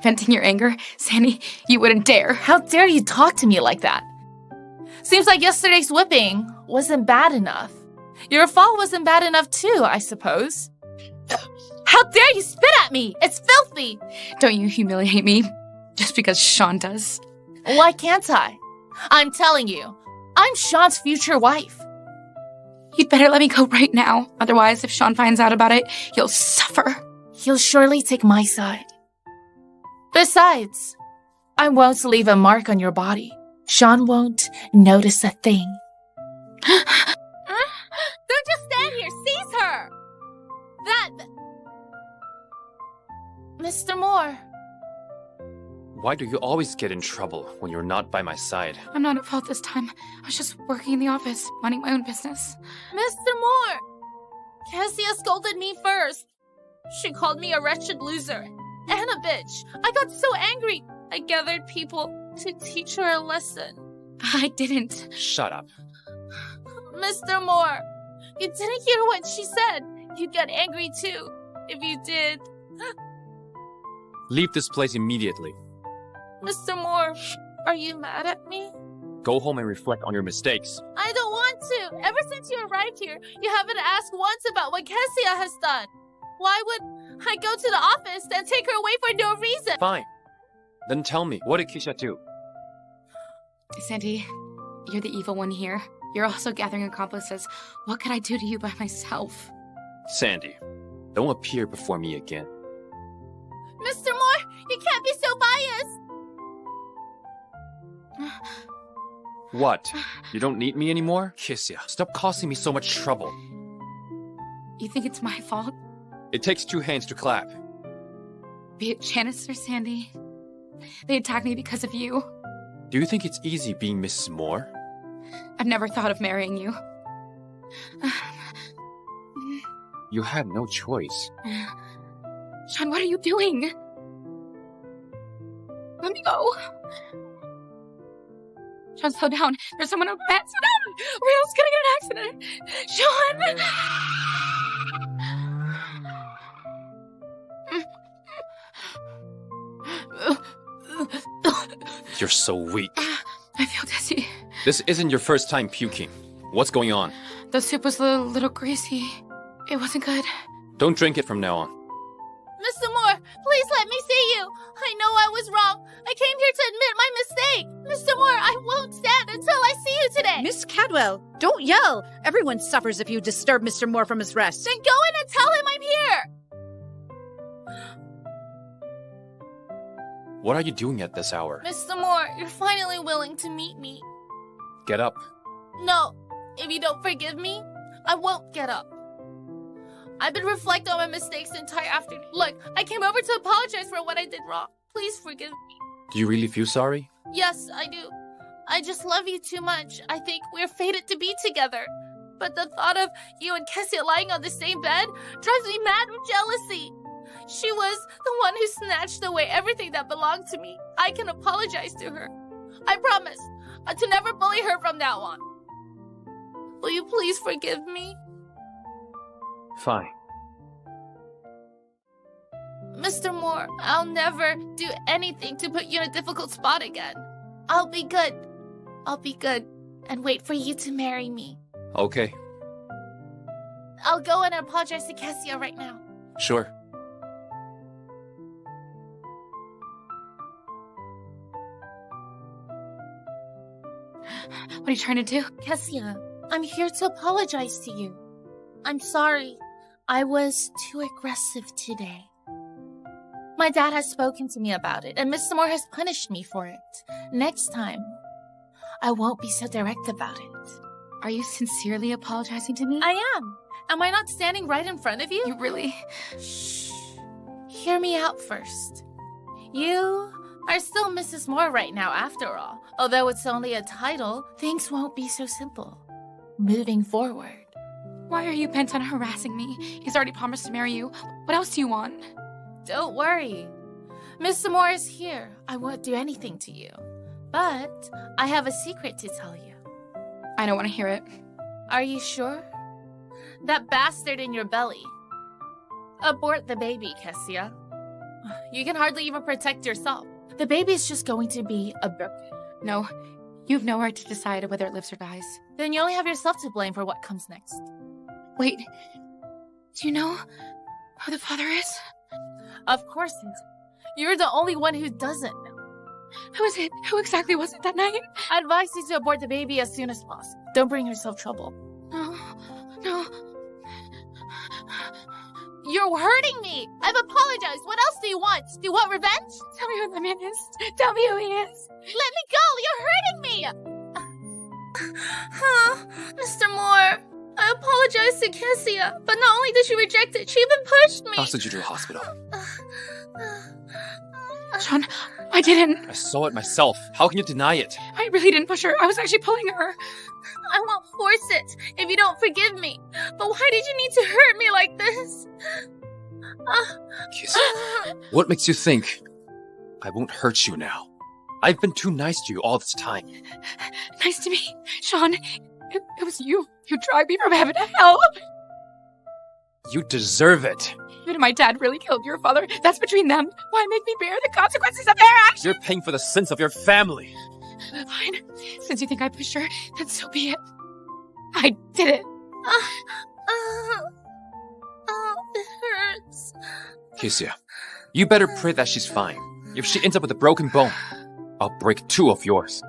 Speaker 1: Venting your anger? Sandy, you wouldn't dare.
Speaker 7: How dare you talk to me like that? Seems like yesterday's whipping wasn't bad enough. Your fall wasn't bad enough too, I suppose. How dare you spit at me? It's filthy.
Speaker 1: Don't you humiliate me just because Shawn does.
Speaker 7: Why can't I? I'm telling you, I'm Shawn's future wife.
Speaker 1: You'd better let me go right now. Otherwise, if Shawn finds out about it, you'll suffer.
Speaker 7: He'll surely take my side. Besides, I won't leave a mark on your body. Shawn won't notice a thing. Don't just stand here. Seize her! Mr. Moore.
Speaker 2: Why do you always get in trouble when you're not by my side?
Speaker 1: I'm not at fault this time. I was just working in the office, minding my own business.
Speaker 7: Mr. Moore! Kesia scolded me first. She called me a wretched loser and a bitch. I got so angry, I gathered people to teach her a lesson.
Speaker 1: I didn't.
Speaker 2: Shut up.
Speaker 7: Mr. Moore, you didn't hear what she said. You'd get angry too, if you did.
Speaker 2: Leave this place immediately.
Speaker 7: Mr. Moore, are you mad at me?
Speaker 2: Go home and reflect on your mistakes.
Speaker 7: I don't want to. Ever since you arrived here, you haven't asked once about what Kesia has done. Why would I go to the office and take her away for no reason?
Speaker 2: Fine. Then tell me, what did Kesia do?
Speaker 1: Sandy, you're the evil one here. You're also gathering accomplices. What could I do to you by myself?
Speaker 2: Sandy, don't appear before me again.
Speaker 7: Mr. Moore, you can't be so biased.
Speaker 2: What? You don't need me anymore? Kesia, stop causing me so much trouble.
Speaker 1: You think it's my fault?
Speaker 2: It takes two hands to clap.
Speaker 1: Be it Janice or Sandy. They attacked me because of you.
Speaker 2: Do you think it's easy being Mrs. Moore?
Speaker 1: I've never thought of marrying you.
Speaker 2: You had no choice.
Speaker 1: Shawn, what are you doing? Let me go. Shawn, slow down. There's someone over there. Slow down. We're else gonna get an accident. Shawn!
Speaker 2: You're so weak.
Speaker 1: I feel dizzy.
Speaker 2: This isn't your first time puking. What's going on?
Speaker 1: The soup was a little greasy. It wasn't good.
Speaker 2: Don't drink it from now on.
Speaker 7: Mr. Moore, please let me see you. I know I was wrong. I came here to admit my mistake. Mr. Moore, I won't stand until I see you today.
Speaker 11: Miss Cadwell, don't yell. Everyone suffers if you disturb Mr. Moore from his rest.
Speaker 7: Then go in and tell him I'm here.
Speaker 2: What are you doing at this hour?
Speaker 7: Mr. Moore, you're finally willing to meet me.
Speaker 2: Get up.
Speaker 7: No, if you don't forgive me, I won't get up. I've been reflecting on my mistakes the entire afternoon. Look, I came over to apologize for what I did wrong. Please forgive me.
Speaker 2: Do you really feel sorry?
Speaker 7: Yes, I do. I just love you too much. I think we're fated to be together. But the thought of you and Kesia lying on the same bed drives me mad with jealousy. She was the one who snatched away everything that belonged to me. I can apologize to her. I promise to never bully her from now on. Will you please forgive me?
Speaker 2: Fine.
Speaker 7: Mr. Moore, I'll never do anything to put you in a difficult spot again. I'll be good. I'll be good and wait for you to marry me.
Speaker 2: Okay.
Speaker 7: I'll go and apologize to Kesia right now.
Speaker 2: Sure.
Speaker 1: What are you trying to do?
Speaker 7: Kesia, I'm here to apologize to you. I'm sorry. I was too aggressive today. My dad has spoken to me about it, and Mr. Moore has punished me for it. Next time, I won't be so direct about it.
Speaker 1: Are you sincerely apologizing to me?
Speaker 7: I am. Am I not standing right in front of you?
Speaker 1: You really...
Speaker 7: Shh. Hear me out first. You are still Mrs. Moore right now, after all. Although it's only a title, things won't be so simple. Moving forward.
Speaker 1: Why are you bent on harassing me? He's already promised to marry you. What else do you want?
Speaker 7: Don't worry. Mr. Moore is here. I won't do anything to you. But I have a secret to tell you.
Speaker 1: I don't want to hear it.
Speaker 7: Are you sure? That bastard in your belly. Abort the baby, Kesia. You can hardly even protect yourself. The baby's just going to be a bird.
Speaker 1: No, you have no right to decide whether it lives or dies.
Speaker 7: Then you only have yourself to blame for what comes next.
Speaker 1: Wait, do you know who the father is?
Speaker 7: Of course not. You're the only one who doesn't know.
Speaker 1: Who is it? Who exactly was it that night?
Speaker 7: I advise you to abort the baby as soon as possible. Don't bring yourself trouble.
Speaker 1: No.
Speaker 7: You're hurting me! I've apologized. What else do you want? Do you want revenge?
Speaker 1: Tell me who that man is. Tell me who he is.
Speaker 7: Let me go! You're hurting me! Mr. Moore, I apologize to Kesia, but not only did she reject it, she even pushed me.
Speaker 2: I'll send you to the hospital.
Speaker 1: Shawn, I didn't.
Speaker 2: I saw it myself. How can you deny it?
Speaker 1: I really didn't push her. I was actually pulling her.
Speaker 7: I won't force it if you don't forgive me. But why did you need to hurt me like this?
Speaker 2: Kesia, what makes you think I won't hurt you now? I've been too nice to you all this time.
Speaker 1: Nice to me. Shawn, it was you. You dragged me from heaven to hell.
Speaker 2: You deserve it.
Speaker 1: You and my dad really killed your father. That's between them. Why make me bear the consequences of their actions?
Speaker 2: You're paying for the sins of your family.
Speaker 1: Fine. Since you think I pushed her, then so be it. I did it.
Speaker 7: It hurts.
Speaker 2: Kesia, you better pray that she's fine. If she ends up with a broken bone, I'll break 2 of yours.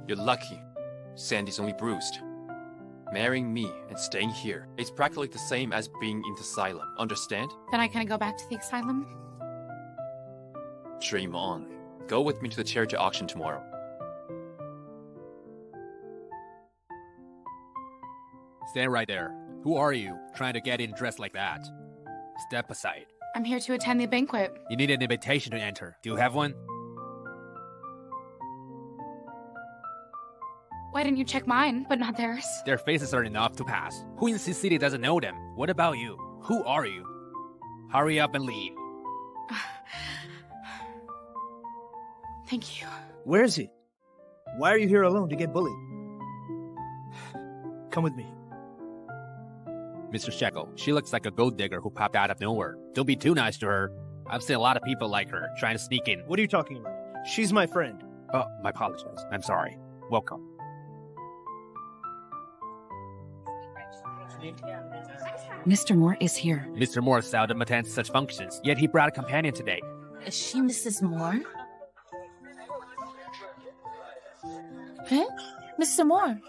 Speaker 2: You're lucky. Sandy's only bruised. Marrying me and staying here, it's practically the same as being in the asylum, understand?
Speaker 1: Then I can go back to the asylum?
Speaker 2: Dream on. Go with me to the charity auction tomorrow.
Speaker 3: Stand right there. Who are you, trying to get in dressed like that? Step aside.
Speaker 1: I'm here to attend the banquet.
Speaker 3: You need an invitation to enter. Do you have one?
Speaker 1: Why didn't you check mine, but not theirs?
Speaker 3: Their faces are enough to pass. Who in this city doesn't know them? What about you? Who are you? Hurry up and leave.
Speaker 1: Thank you.
Speaker 5: Where is he? Why are you here alone to get bullied? Come with me.
Speaker 3: Mr. Shekel, she looks like a gold digger who popped out of nowhere. Don't be too nice to her. I've seen a lot of people like her, trying to sneak in.
Speaker 5: What are you talking about? She's my friend.
Speaker 3: Oh, my apologies. I'm sorry. Welcome.
Speaker 8: Mr. Moore is here.
Speaker 3: Mr. Moore seldom attends such functions, yet he brought a companion today.
Speaker 7: Is she Mrs. Moore? Huh? Mr. Moore,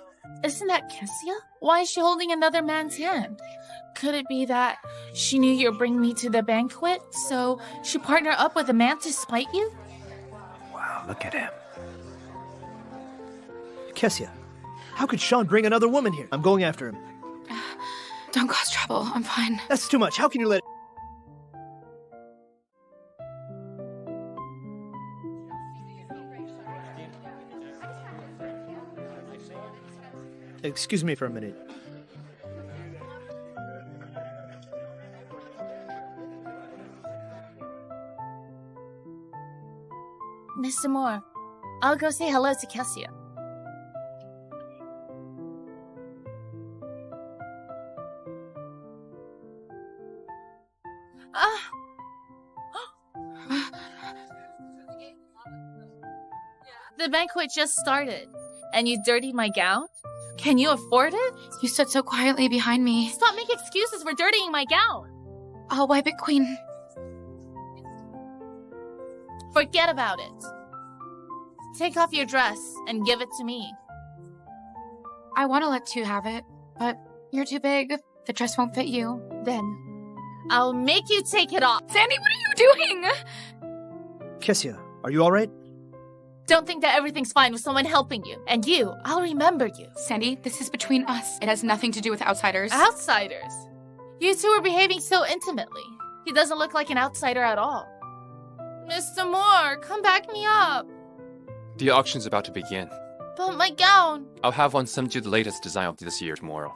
Speaker 7: isn't that Kesia? Why is she holding another man's hand? Could it be that she knew you'd bring me to the banquet, so she partnered up with a man to spite you?
Speaker 3: Wow, look at him.
Speaker 5: Kesia, how could Shawn bring another woman here? I'm going after him.
Speaker 1: Don't cause trouble. I'm fine.
Speaker 5: That's too much. How can you let it... Excuse me for a minute.
Speaker 7: Mr. Moore, I'll go say hello to Kesia. The banquet just started, and you dirtied my gown? Can you afford it?
Speaker 1: You stood so quietly behind me.
Speaker 7: Stop making excuses for dirtying my gown.
Speaker 1: I'll wipe it, Queen.
Speaker 7: Forget about it. Take off your dress and give it to me.
Speaker 1: I want to let Tu have it, but you're too big. The dress won't fit you.
Speaker 7: Then I'll make you take it off.
Speaker 1: Sandy, what are you doing?
Speaker 5: Kesia, are you alright?
Speaker 7: Don't think that everything's fine with someone helping you. And you, I'll remember you.
Speaker 1: Sandy, this is between us. It has nothing to do with outsiders.
Speaker 7: Outsiders? You two are behaving so intimately. He doesn't look like an outsider at all. Mr. Moore, come back me up.
Speaker 2: The auction's about to begin.
Speaker 7: But my gown.
Speaker 2: I'll have one sent you the latest design of this year tomorrow.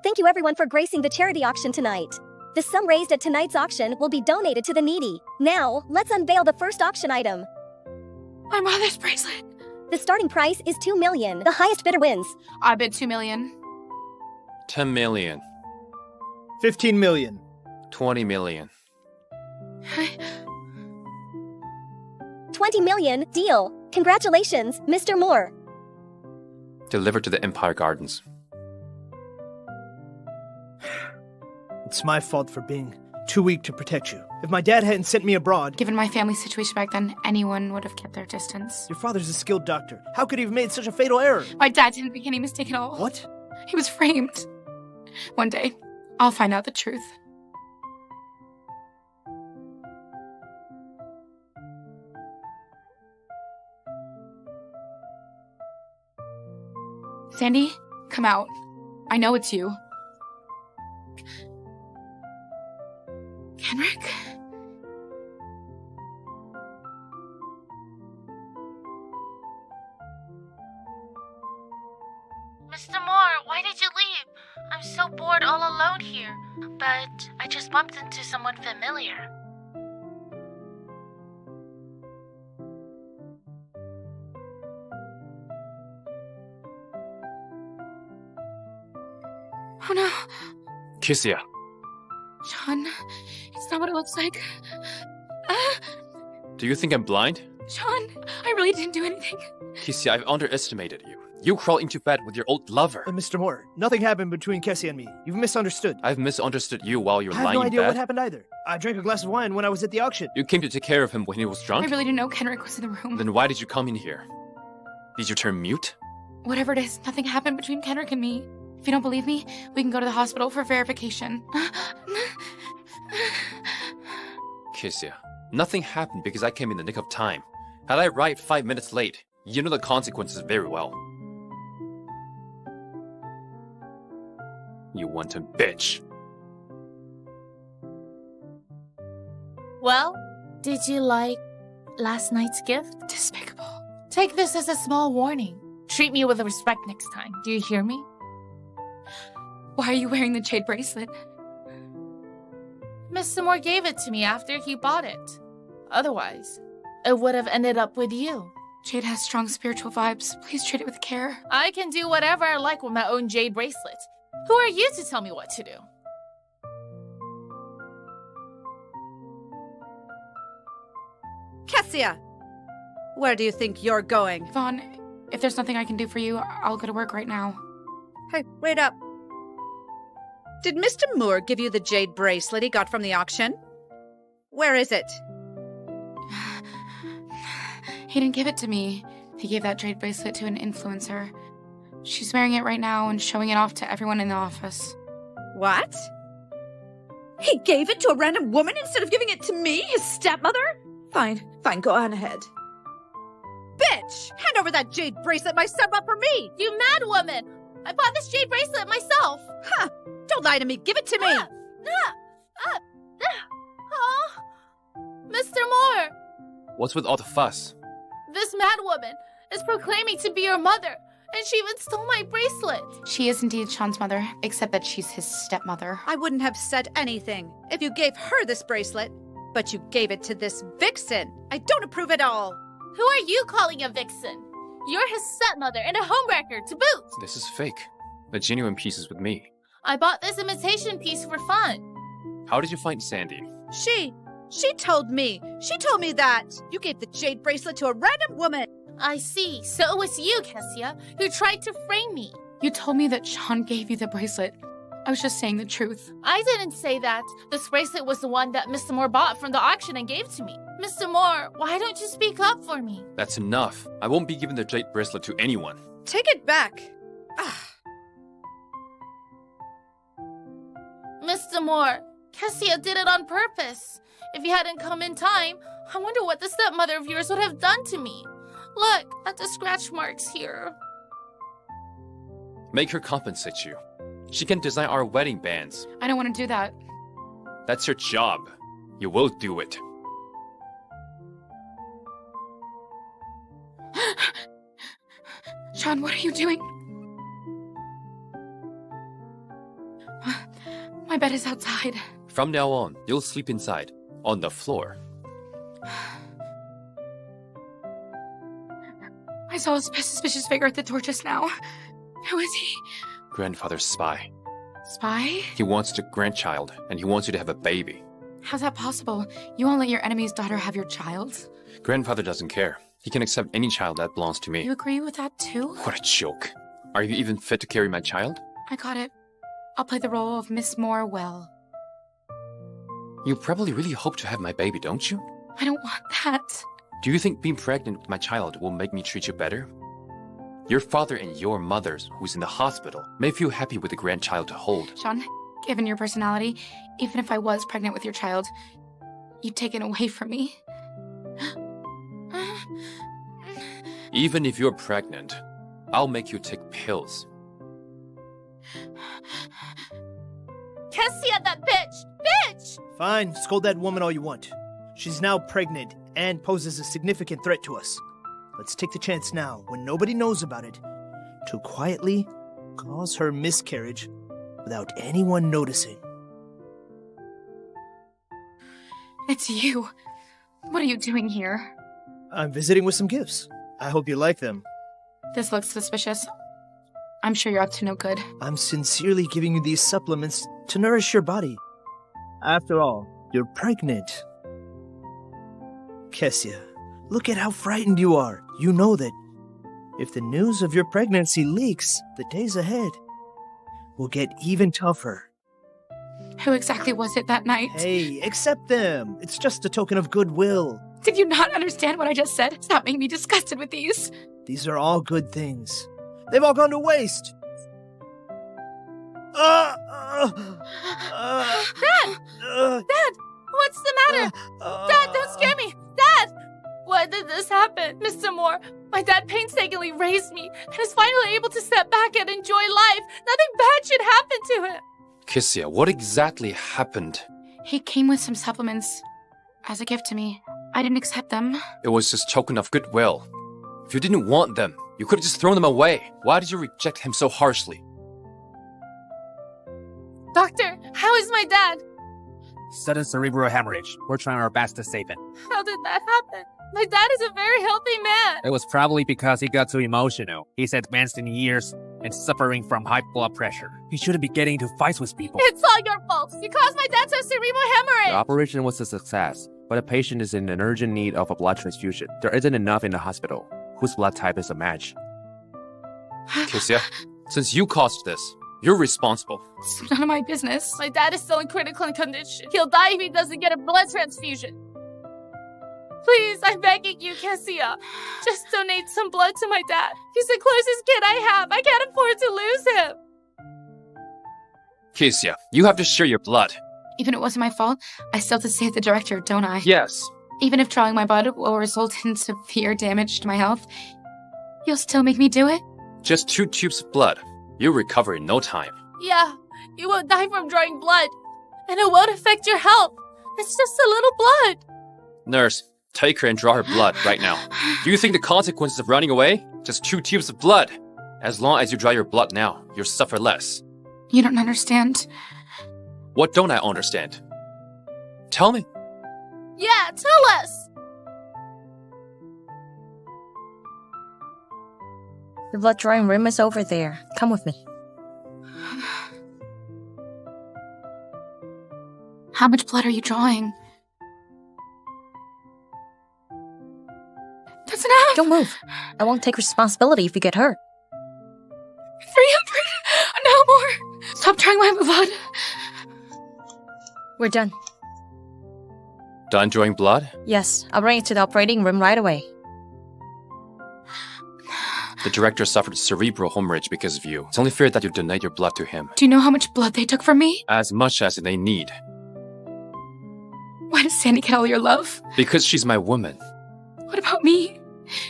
Speaker 16: Thank you everyone for gracing the charity auction tonight. The sum raised at tonight's auction will be donated to the needy. Now, let's unveil the first auction item.
Speaker 1: My mother's bracelet.
Speaker 16: The starting price is $2 million. The highest bidder wins.
Speaker 1: I bid $2 million.
Speaker 2: 10 million.
Speaker 5: 15 million.
Speaker 2: 20 million.
Speaker 16: 20 million. Deal. Congratulations, Mr. Moore.
Speaker 2: Delivered to the Empire Gardens.
Speaker 5: It's my fault for being too weak to protect you. If my dad hadn't sent me abroad...
Speaker 1: Given my family situation back then, anyone would have kept their distance.
Speaker 5: Your father's a skilled doctor. How could he have made such a fatal error?
Speaker 1: My dad didn't make any mistake at all.
Speaker 5: What?
Speaker 1: He was framed. One day, I'll find out the truth. Sandy, come out. I know it's you. Kenrick?
Speaker 7: Mr. Moore, why did you leave? I'm so bored all alone here. But I just bumped into someone familiar.
Speaker 1: Oh no.
Speaker 2: Kesia.
Speaker 1: Shawn, it's not what it looks like.
Speaker 2: Do you think I'm blind?
Speaker 1: Shawn, I really didn't do anything.
Speaker 2: Kesia, I've underestimated you. You crawled into bed with your old lover.
Speaker 5: Mr. Moore, nothing happened between Kesia and me. You've misunderstood.
Speaker 2: I've misunderstood you while you were lying in bed.
Speaker 5: I have no idea what happened either. I drank a glass of wine when I was at the auction.
Speaker 2: You came to take care of him when he was drunk?
Speaker 1: I really didn't know Kenrick was in the room.
Speaker 2: Then why did you come in here? Did you turn mute?
Speaker 1: Whatever it is, nothing happened between Kenrick and me. If you don't believe me, we can go to the hospital for verification.
Speaker 2: Kesia, nothing happened because I came in the nick of time. Had I arrived 5 minutes late, you know the consequences very well. You wanton bitch.
Speaker 7: Well, did you like last night's gift?
Speaker 1: Despicable.
Speaker 7: Take this as a small warning. Treat me with respect next time. Do you hear me?
Speaker 1: Why are you wearing the jade bracelet?
Speaker 7: Mr. Moore gave it to me after he bought it. Otherwise, it would have ended up with you.
Speaker 1: Jade has strong spiritual vibes. Please treat it with care.
Speaker 7: I can do whatever I like with my own jade bracelet. Who are you to tell me what to do?
Speaker 11: Kesia! Where do you think you're going?
Speaker 1: Vaughn, if there's nothing I can do for you, I'll go to work right now.
Speaker 11: Hey, wait up. Did Mr. Moore give you the jade bracelet he got from the auction? Where is it?
Speaker 1: He didn't give it to me. He gave that jade bracelet to an influencer. She's wearing it right now and showing it off to everyone in the office.
Speaker 11: What? He gave it to a random woman instead of giving it to me, his stepmother? Fine, go on ahead. Bitch! Hand over that jade bracelet my son bought for me!
Speaker 7: You mad woman! I bought this jade bracelet myself!
Speaker 11: Huh! Don't lie to me, give it to me!
Speaker 7: Mr. Moore!
Speaker 2: What's with all the fuss?
Speaker 7: This mad woman is proclaiming to be your mother, and she even stole my bracelet.
Speaker 1: She is indeed Shawn's mother, except that she's his stepmother.
Speaker 11: I wouldn't have said anything if you gave her this bracelet, but you gave it to this vixen. I don't approve at all.
Speaker 7: Who are you calling a vixen? You're his stepmother and a homewrecker to boot.
Speaker 2: This is fake. The genuine piece is with me.
Speaker 7: I bought this imitation piece for fun.
Speaker 2: How did you find Sandy?
Speaker 11: She told me. She told me that you gave the jade bracelet to a random woman.
Speaker 7: I see. So it was you, Kesia, who tried to frame me.
Speaker 1: You told me that Shawn gave you the bracelet. I was just saying the truth.
Speaker 7: I didn't say that. This bracelet was the one that Mr. Moore bought from the auction and gave to me. Mr. Moore, why don't you speak up for me?
Speaker 2: That's enough. I won't be giving the jade bracelet to anyone.
Speaker 11: Take it back.
Speaker 7: Mr. Moore, Kesia did it on purpose. If you hadn't come in time, I wonder what the stepmother of yours would have done to me. Look at the scratch marks here.
Speaker 2: Make her compensate you. She can design our wedding bands.
Speaker 1: I don't want to do that.
Speaker 2: That's her job. You will do it.
Speaker 1: Shawn, what are you doing? My bed is outside.
Speaker 2: From now on, you'll sleep inside, on the floor.
Speaker 1: I saw a suspicious figure at the door just now. Who is he?
Speaker 2: Grandfather's spy.
Speaker 1: Spy?
Speaker 2: He wants the grandchild, and he wants you to have a baby.
Speaker 1: How's that possible? You won't let your enemy's daughter have your child?
Speaker 2: Grandfather doesn't care. He can accept any child that belongs to me.
Speaker 1: You agree with that too?
Speaker 2: What a joke. Are you even fit to carry my child?
Speaker 1: I got it. I'll play the role of Miss Moore well.
Speaker 2: You probably really hope to have my baby, don't you?
Speaker 1: I don't want that.
Speaker 2: Do you think being pregnant with my child will make me treat you better? Your father and your mother, who's in the hospital, may feel happy with the grandchild to hold.
Speaker 1: Shawn, given your personality, even if I was pregnant with your child, you'd take it away from me.
Speaker 2: Even if you're pregnant, I'll make you take pills.
Speaker 7: Kesia, that bitch! Bitch!
Speaker 5: Fine, scold that woman all you want. She's now pregnant and poses a significant threat to us. Let's take the chance now, when nobody knows about it, to quietly cause her miscarriage without anyone noticing.
Speaker 1: It's you. What are you doing here?
Speaker 5: I'm visiting with some gifts. I hope you like them.
Speaker 1: This looks suspicious. I'm sure you're up to no good.
Speaker 5: I'm sincerely giving you these supplements to nourish your body. After all, you're pregnant. Kesia, look at how frightened you are. You know that if the news of your pregnancy leaks, the days ahead will get even tougher.
Speaker 1: Who exactly was it that night?
Speaker 5: Hey, accept them. It's just a token of goodwill.
Speaker 1: Did you not understand what I just said? Stop making me disgusted with these.
Speaker 5: These are all good things. They've all gone to waste.
Speaker 7: Dad! Dad! What's the matter? Dad, don't scare me! Dad! Why did this happen? Mr. Moore, my dad painstakingly raised me and is finally able to step back and enjoy life. Nothing bad should happen to him.
Speaker 2: Kesia, what exactly happened?
Speaker 1: He came with some supplements as a gift to me. I didn't accept them.
Speaker 2: It was just token of goodwill. If you didn't want them, you could have just thrown them away. Why did you reject him so harshly?
Speaker 7: Doctor, how is my dad?
Speaker 3: Sudden cerebral hemorrhage. We're trying our best to save him.
Speaker 7: How did that happen? My dad is a very healthy man.
Speaker 3: It was probably because he got too emotional. He's advanced in years and suffering from high blood pressure. He shouldn't be getting into fights with people.
Speaker 7: It's all your fault. You caused my dad to have cerebral hemorrhage.
Speaker 17: The operation was a success, but the patient is in an urgent need of a blood transfusion. There isn't enough in the hospital. Whose blood type is a match?
Speaker 2: Kesia, since you caused this, you're responsible.
Speaker 1: It's none of my business.
Speaker 7: My dad is still in critical condition. He'll die if he doesn't get a blood transfusion. Please, I'm begging you, Kesia. Just donate some blood to my dad. He's the closest kid I have. I can't afford to lose him.
Speaker 2: Kesia, you have to share your blood.
Speaker 1: Even if it wasn't my fault, I still have to save the director, don't I?
Speaker 2: Yes.
Speaker 1: Even if drawing my blood will result in severe damage to my health, you'll still make me do it?
Speaker 2: Just 2 tubes of blood. You'll recover in no time.
Speaker 7: Yeah, you won't die from drawing blood. And it won't affect your health. It's just a little blood.
Speaker 2: Nurse, take her and draw her blood right now. Do you think the consequences of running away? Just 2 tubes of blood. As long as you draw your blood now, you'll suffer less.
Speaker 1: You don't understand.
Speaker 2: What don't I understand? Tell me.
Speaker 7: Yeah, tell us.
Speaker 10: The blood drawing room is over there. Come with me.
Speaker 1: How much blood are you drawing? That's enough!
Speaker 10: Don't move. I won't take responsibility if you get hurt.
Speaker 1: 300! No more! Stop drawing my blood!
Speaker 10: We're done.
Speaker 2: Done drawing blood?
Speaker 10: Yes, I'll bring it to the operating room right away.
Speaker 2: The director suffered cerebral hemorrhage because of you. It's only fair that you donate your blood to him.
Speaker 1: Do you know how much blood they took from me?
Speaker 2: As much as they need.
Speaker 1: Why does Sandy get all your love?
Speaker 2: Because she's my woman.
Speaker 1: What about me?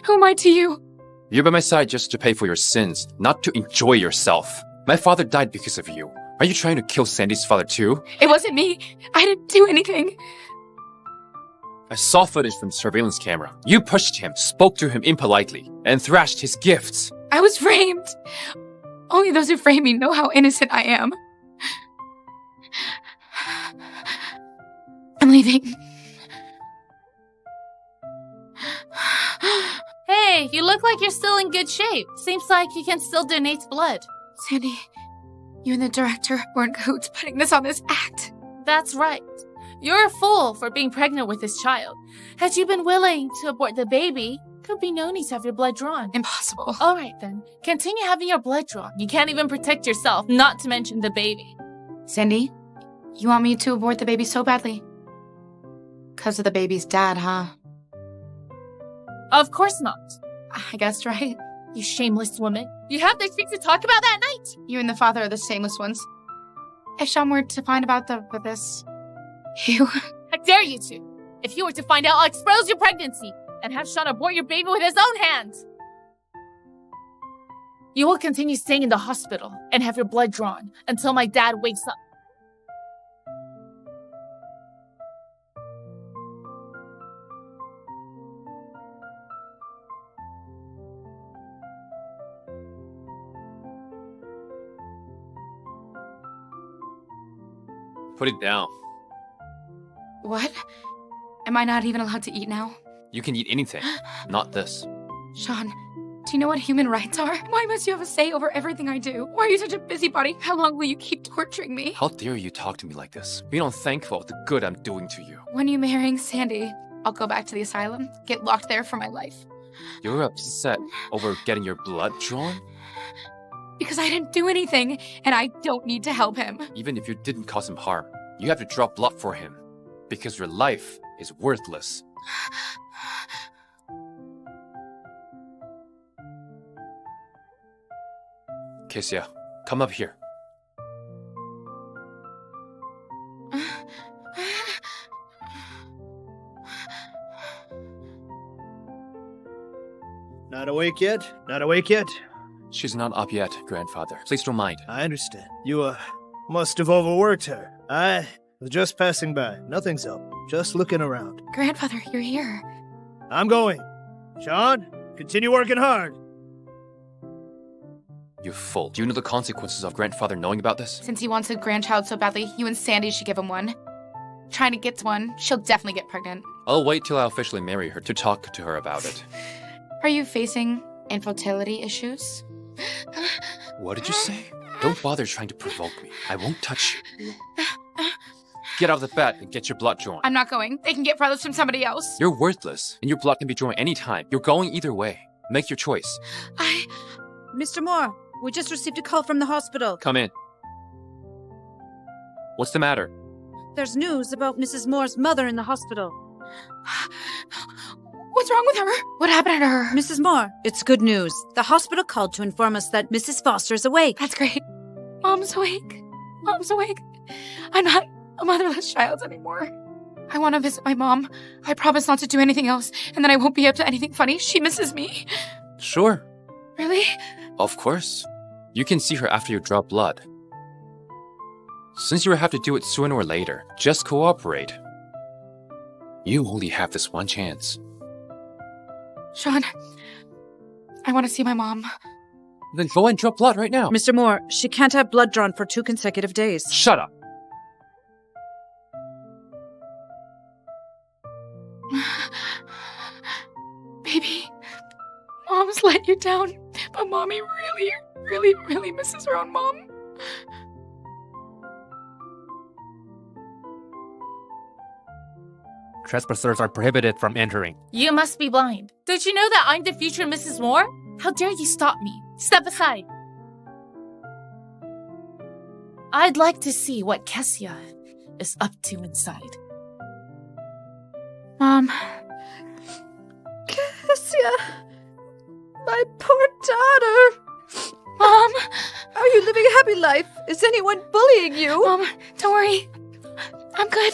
Speaker 1: Who am I to you?
Speaker 2: You're by my side just to pay for your sins, not to enjoy yourself. My father died because of you. Are you trying to kill Sandy's father too?
Speaker 1: It wasn't me. I didn't do anything.
Speaker 2: I saw footage from the surveillance camera. You pushed him, spoke to him impolitely, and thrashed his gifts.
Speaker 1: I was framed. Only those who frame me know how innocent I am. I'm leaving.
Speaker 7: Hey, you look like you're still in good shape. Seems like you can still donate blood.
Speaker 1: Sandy, you and the director were in cahoots putting this on this act.
Speaker 7: That's right. You're a fool for being pregnant with this child. Had you been willing to abort the baby, could be no need to have your blood drawn.
Speaker 1: Impossible.
Speaker 7: All right, then. Continue having your blood drawn. You can't even protect yourself, not to mention the baby.
Speaker 1: Sandy, you want me to abort the baby so badly? Because of the baby's dad, huh?
Speaker 7: Of course not.
Speaker 1: I guessed right.
Speaker 7: You shameless woman. You have the cheek to talk about that night?
Speaker 1: You and the father are the shameless ones. If Shawn were to find about this... You...
Speaker 7: I dare you to. If you were to find out, I'll expose your pregnancy and have Shawn abort your baby with his own hands. You will continue staying in the hospital and have your blood drawn until my dad wakes up.
Speaker 2: Put it down.
Speaker 1: What? Am I not even allowed to eat now?
Speaker 2: You can eat anything, not this.
Speaker 1: Shawn, do you know what human rights are? Why must you have a say over everything I do? Why are you such a busybody? How long will you keep torturing me?
Speaker 2: How dare you talk to me like this? Be unthankful of the good I'm doing to you.
Speaker 1: When you're marrying Sandy, I'll go back to the asylum, get locked there for my life.
Speaker 2: You're upset over getting your blood drawn?
Speaker 1: Because I didn't do anything, and I don't need to help him.
Speaker 2: Even if you didn't cause him harm, you have to draw blood for him. Because your life is worthless. Kesia, come up here.
Speaker 5: awake yet? Not awake yet?
Speaker 2: She's not up yet, Grandfather. Please don't mind.
Speaker 5: I understand. You, must have overworked her. I was just passing by. Nothing's up. Just looking around.
Speaker 1: Grandfather, you're here.
Speaker 5: I'm going. Shawn, continue working hard.
Speaker 2: You fool. Do you know the consequences of Grandfather knowing about this?
Speaker 1: Since he wants a grandchild so badly, you and Sandy should give him one. Trying to get one, she'll definitely get pregnant.
Speaker 2: I'll wait till I officially marry her to talk to her about it.
Speaker 1: Are you facing infertility issues?
Speaker 2: What did you say? Don't bother trying to provoke me. I won't touch you. Get out of the bed and get your blood drawn.
Speaker 1: I'm not going. They can get brothers from somebody else.
Speaker 2: You're worthless, and your blood can be drawn anytime. You're going either way. Make your choice.
Speaker 11: Mr. Moore, we just received a call from the hospital.
Speaker 2: Come in. What's the matter?
Speaker 11: There's news about Mrs. Moore's mother in the hospital.
Speaker 1: What's wrong with her? What happened to her?
Speaker 11: Mrs. Moore, it's good news. The hospital called to inform us that Mrs. Foster is awake.
Speaker 1: That's great. Mom's awake. Mom's awake. I'm not a motherless child anymore. I want to visit my mom. I promise not to do anything else, and then I won't be up to anything funny. She misses me.
Speaker 2: Sure.
Speaker 1: Really?
Speaker 2: Of course. You can see her after you draw blood. Since you will have to do it sooner or later, just cooperate. You only have this one chance.
Speaker 1: Shawn, I want to see my mom.
Speaker 2: Then go and draw blood right now.
Speaker 11: Mr. Moore, she can't have blood drawn for 2 consecutive days.
Speaker 2: Shut up.
Speaker 1: Baby, Mom's let you down, but Mommy really misses her own mom.
Speaker 3: Trespassers are prohibited from entering.
Speaker 7: You must be blind. Don't you know that I'm the future Mrs. Moore? How dare you stop me? Step aside. I'd like to see what Kesia is up to inside.
Speaker 1: Mom.
Speaker 11: Kesia, my poor daughter.
Speaker 1: Mom!
Speaker 11: Are you living a happy life? Is anyone bullying you?
Speaker 1: Mom, don't worry. I'm good.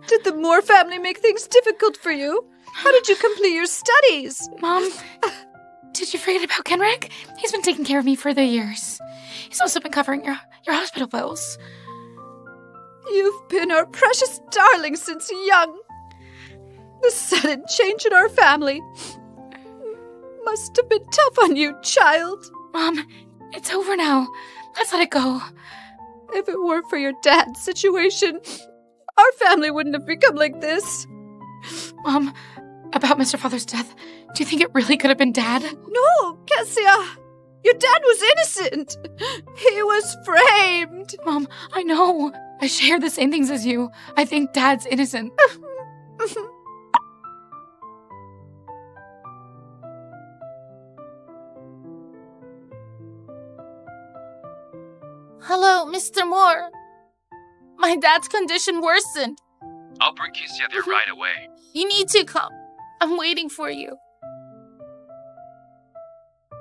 Speaker 11: Did the Moore family make things difficult for you? How did you complete your studies?
Speaker 1: Mom, did you forget about Kenrick? He's been taking care of me for the years. He's also been covering your hospital bills.
Speaker 11: You've been our precious darling since young. The sudden change in our family must have been tough on you, child.
Speaker 1: Mom, it's over now. Let's let it go.
Speaker 11: If it weren't for your dad's situation, our family wouldn't have become like this.
Speaker 1: Mom, about Mr. Father's death, do you think it really could have been Dad?
Speaker 11: No, Kesia. Your dad was innocent. He was framed.
Speaker 1: Mom, I know. I share the same things as you. I think Dad's innocent.
Speaker 7: Hello, Mr. Moore. My dad's condition worsened.
Speaker 9: I'll bring Kesia there right away.
Speaker 7: You need to come. I'm waiting for you.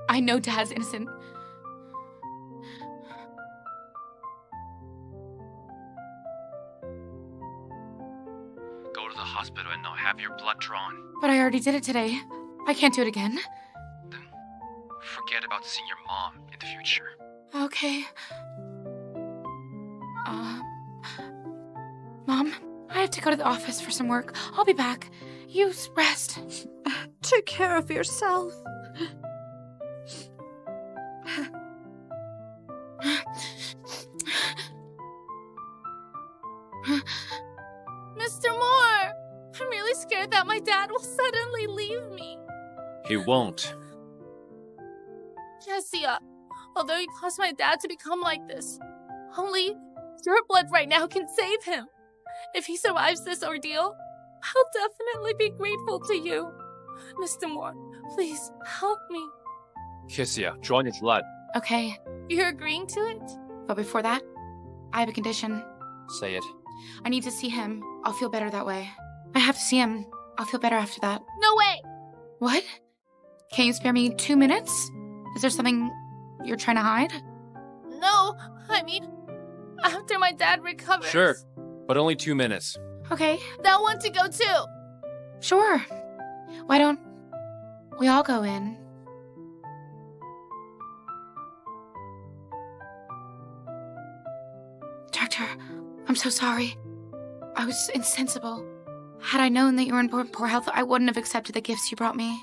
Speaker 1: I know Dad's innocent.
Speaker 9: Go to the hospital and I'll have your blood drawn.
Speaker 1: But I already did it today. I can't do it again.
Speaker 9: Then forget about seeing your mom in the future.
Speaker 1: Okay. Mom, I have to go to the office for some work. I'll be back. You rest.
Speaker 11: Take care of yourself.
Speaker 7: Mr. Moore! I'm really scared that my dad will suddenly leave me.
Speaker 2: He won't.
Speaker 7: Kesia, although you caused my dad to become like this, only your blood right now can save him. If he survives this ordeal, I'll definitely be grateful to you. Mr. Moore, please help me.
Speaker 2: Kesia, draw your blood.
Speaker 1: Okay,
Speaker 7: You're agreeing to it?
Speaker 1: but before that, I have a condition.
Speaker 2: Say it.
Speaker 1: I need to see him. I'll feel better that way. I have to see him. I'll feel better after that.
Speaker 7: No way!
Speaker 1: What? Can you spare me 2 minutes? Is there something you're trying to hide?
Speaker 7: No, I mean, after my dad recovers.
Speaker 2: Sure, but only 2 minutes.
Speaker 1: Okay.
Speaker 7: They'll want to go too.
Speaker 1: Sure. Why don't we all go in Doctor, I'm so sorry. I was insensible. Had I known that you were in poor health, I wouldn't have accepted the gifts you brought me.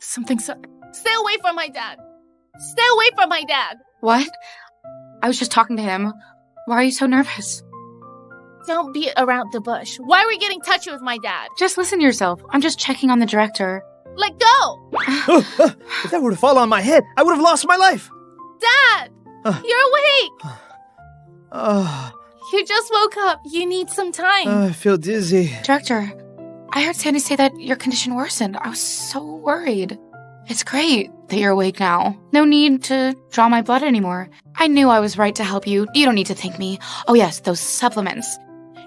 Speaker 7: Stay away from my dad! Stay away from my dad!
Speaker 1: What? I was just talking to him. Why are you so nervous?
Speaker 7: Don't beat around the bush. Why are we getting touchy with my dad?
Speaker 1: Just listen to yourself. I'm just checking on the director.
Speaker 7: Let go!
Speaker 5: If that were to fall on my head, I would have lost my life.
Speaker 7: Dad! You're awake! You just woke up. You need some time.
Speaker 5: I feel dizzy.
Speaker 1: Director, I heard Sandy say that your condition worsened. I was so worried. It's great that you're awake now. No need to draw my blood anymore. I knew I was right to help you. You don't need to thank me. Oh yes, those supplements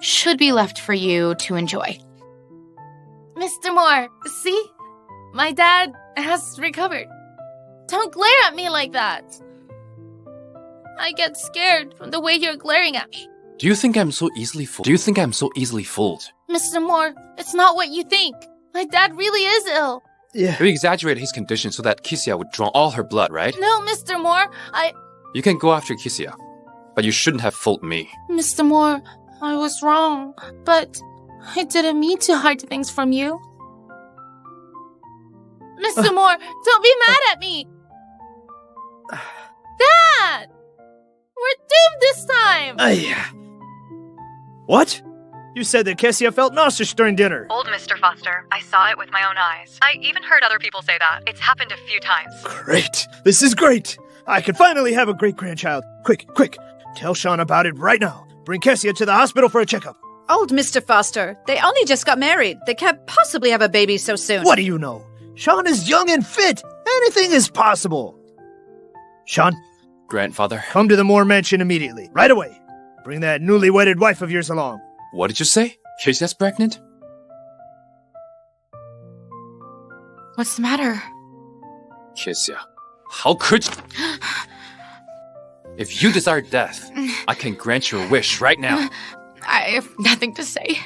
Speaker 1: should be left for you to enjoy.
Speaker 7: Mr. Moore, see? My dad has recovered. Don't glare at me like that. I get scared from the way you're glaring at me.
Speaker 2: Do you think I'm so easily fooled?
Speaker 7: Mr. Moore, it's not what you think. My dad really is ill.
Speaker 5: Yeah.
Speaker 2: You exaggerated his condition so that Kesia would draw all her blood, right?
Speaker 7: No, Mr. Moore,
Speaker 2: You can go after Kesia, but you shouldn't have fooled me.
Speaker 7: Mr. Moore, I was wrong, but I didn't mean to hide things from you. Mr. Moore, don't be mad at me! Dad! We're doomed this time!
Speaker 5: What? You said that Kesia felt nauseous during dinner.
Speaker 6: Old Mr. Foster. I saw it with my own eyes. I even heard other people say that. It's happened a few times.
Speaker 5: Great. This is great. I can finally have a great-grandchild. Quick. Tell Shawn about it right now. Bring Kesia to the hospital for a checkup.
Speaker 11: Old Mr. Foster, they only just got married. They can't possibly have a baby so soon.
Speaker 5: What do you know? Shawn is young and fit. Anything is possible. Shawn?
Speaker 2: Grandfather?
Speaker 5: Come to the Moore mansion immediately. Right away. Bring that newly wedded wife of yours along.
Speaker 2: What did you say? Kesia's pregnant?
Speaker 1: What's the matter?
Speaker 2: Kesia, how could you? If you desire death, I can grant your wish right now.
Speaker 1: I have nothing to say.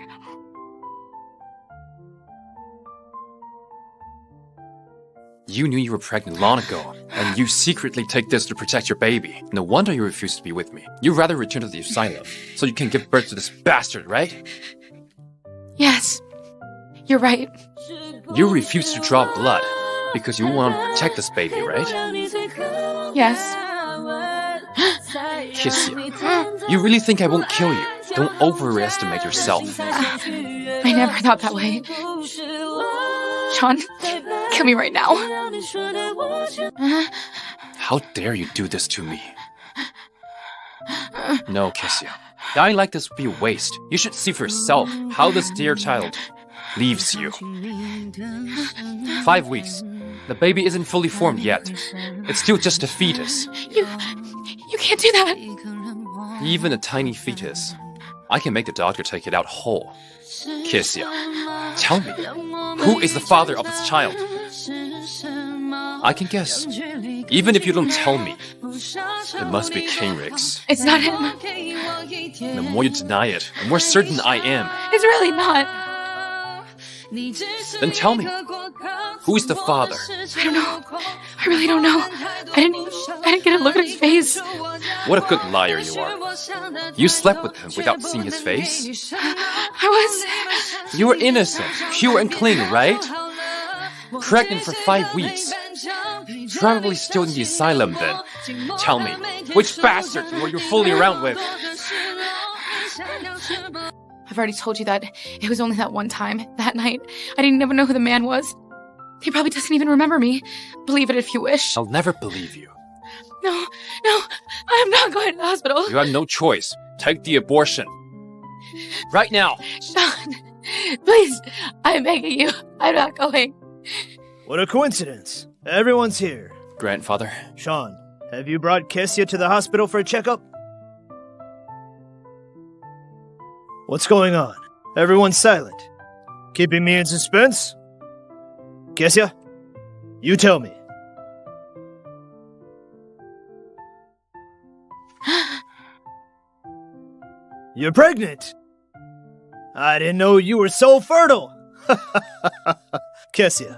Speaker 2: You knew you were pregnant long ago, and you secretly take this to protect your baby. No wonder you refuse to be with me. You'd rather return to the asylum, so you can give birth to this bastard, right?
Speaker 1: Yes, you're right.
Speaker 2: You refuse to draw blood, because you want to protect this baby, right?
Speaker 1: Yes.
Speaker 2: Kesia, you really think I won't kill you? Don't overestimate yourself.
Speaker 1: I never thought that way. Shawn, kill me right now.
Speaker 2: How dare you do this to me? No, Kesia. Dying like this would be a waste. You should see for yourself how this dear child leaves you. 5 weeks. The baby isn't fully formed yet. It's still just a fetus.
Speaker 1: You can't do that.
Speaker 2: Even a tiny fetus. I can make the doctor take it out whole. Kesia, tell me, who is the father of this child? I can guess. Even if you don't tell me, it must be Kenrix.
Speaker 1: It's not him.
Speaker 2: The more you deny it, the more certain I am.
Speaker 1: It's really not.
Speaker 2: Then tell me, who is the father?
Speaker 1: I don't know. I really don't know. I didn't get a look at his face.
Speaker 2: What a good liar you are. You slept with him without seeing his face?
Speaker 1: You
Speaker 2: were innocent, pure and clean, right? Pregnant for 5 weeks. Probably still in the asylum then. Tell me, which bastard were you fooling around with?
Speaker 1: I've already told you that it was only that one time, that night. I didn't even know who the man was. He probably doesn't even remember me. Believe it if you wish.
Speaker 2: I'll never believe you.
Speaker 1: No, I'm not going to the hospital.
Speaker 2: You have no choice. Take the abortion. Right now.
Speaker 1: Shawn, please, I'm begging you. I'm not going.
Speaker 5: What a coincidence. Everyone's here.
Speaker 2: Grandfather.
Speaker 5: Shawn, have you brought Kesia to the hospital for a checkup? What's going on? Everyone's silent. Keeping me in suspense? Kesia, you tell me. You're pregnant. I didn't know you were so fertile. Kesia,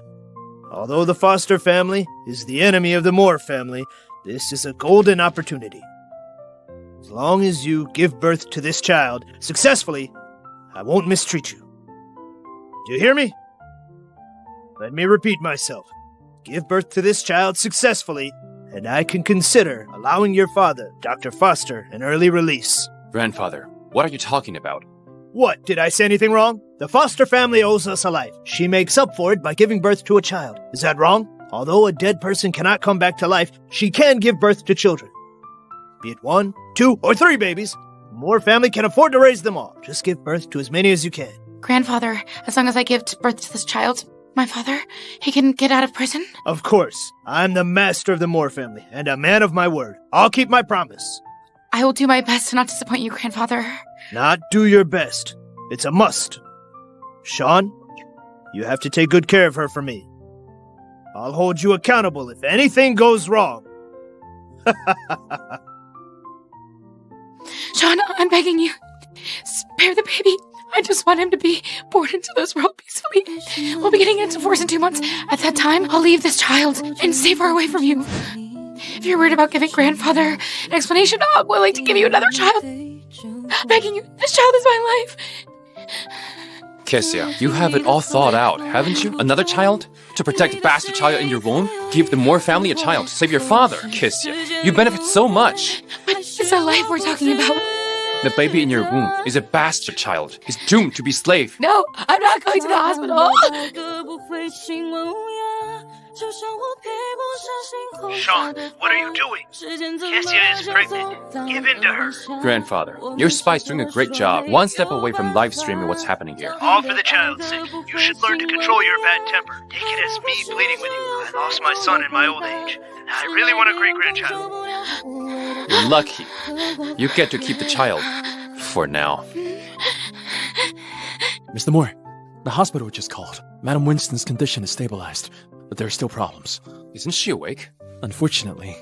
Speaker 5: although the Foster family is the enemy of the Moore family, this is a golden opportunity. As long as you give birth to this child successfully, I won't mistreat you. Do you hear me? Let me repeat myself. Give birth to this child successfully, and I can consider allowing your father, Dr. Foster, an early release.
Speaker 2: Grandfather, what are you talking about?
Speaker 5: What? Did I say anything wrong? The Foster family owes us a life. She makes up for it by giving birth to a child. Is that wrong? Although a dead person cannot come back to life, she can give birth to children. Be it 1, 2, or 3 babies. Moore family can afford to raise them all. Just give birth to as many as you can.
Speaker 1: Grandfather, as long as I give birth to this child, my father, he can get out of prison?
Speaker 5: Of course. I'm the master of the Moore family, and a man of my word. I'll keep my promise.
Speaker 1: I will do my best to not disappoint you, Grandfather.
Speaker 5: Not do your best. It's a must. Shawn, you have to take good care of her for me. I'll hold you accountable if anything goes wrong.
Speaker 1: Shawn, I'm begging you. Spare the baby. I just want him to be born into this world peacefully. We'll be getting into force in 2 months. At that time, I'll leave this child and stay far away from you. If you're worried about giving Grandfather an explanation, I'm willing to give you another child. I'm begging you. This child is my life.
Speaker 2: Kesia, you have it all thought out, haven't you? Another child? To protect the bastard child in your womb? Give the Moore family a child to save your father, Kesia. You benefit so much.
Speaker 1: But it's a life we're talking about.
Speaker 2: The baby in your womb is a bastard child. He's doomed to be slave.
Speaker 1: No, I'm not going to the hospital.
Speaker 12: Shawn, what are you doing? Kesia is pregnant. Give in to her.
Speaker 2: Grandfather, your spy's doing a great job. One step away from live streaming what's happening here.
Speaker 12: All for the child's sake. You should learn to control your bad temper. Take it as me pleading with you. I lost my son in my old age. I really want a great-grandchild.
Speaker 2: You're lucky. You get to keep the child. For now.
Speaker 4: Mr. Moore, the hospital just called. Madam Winston's condition is stabilized, but there are still problems.
Speaker 2: Isn't she awake?
Speaker 4: Unfortunately,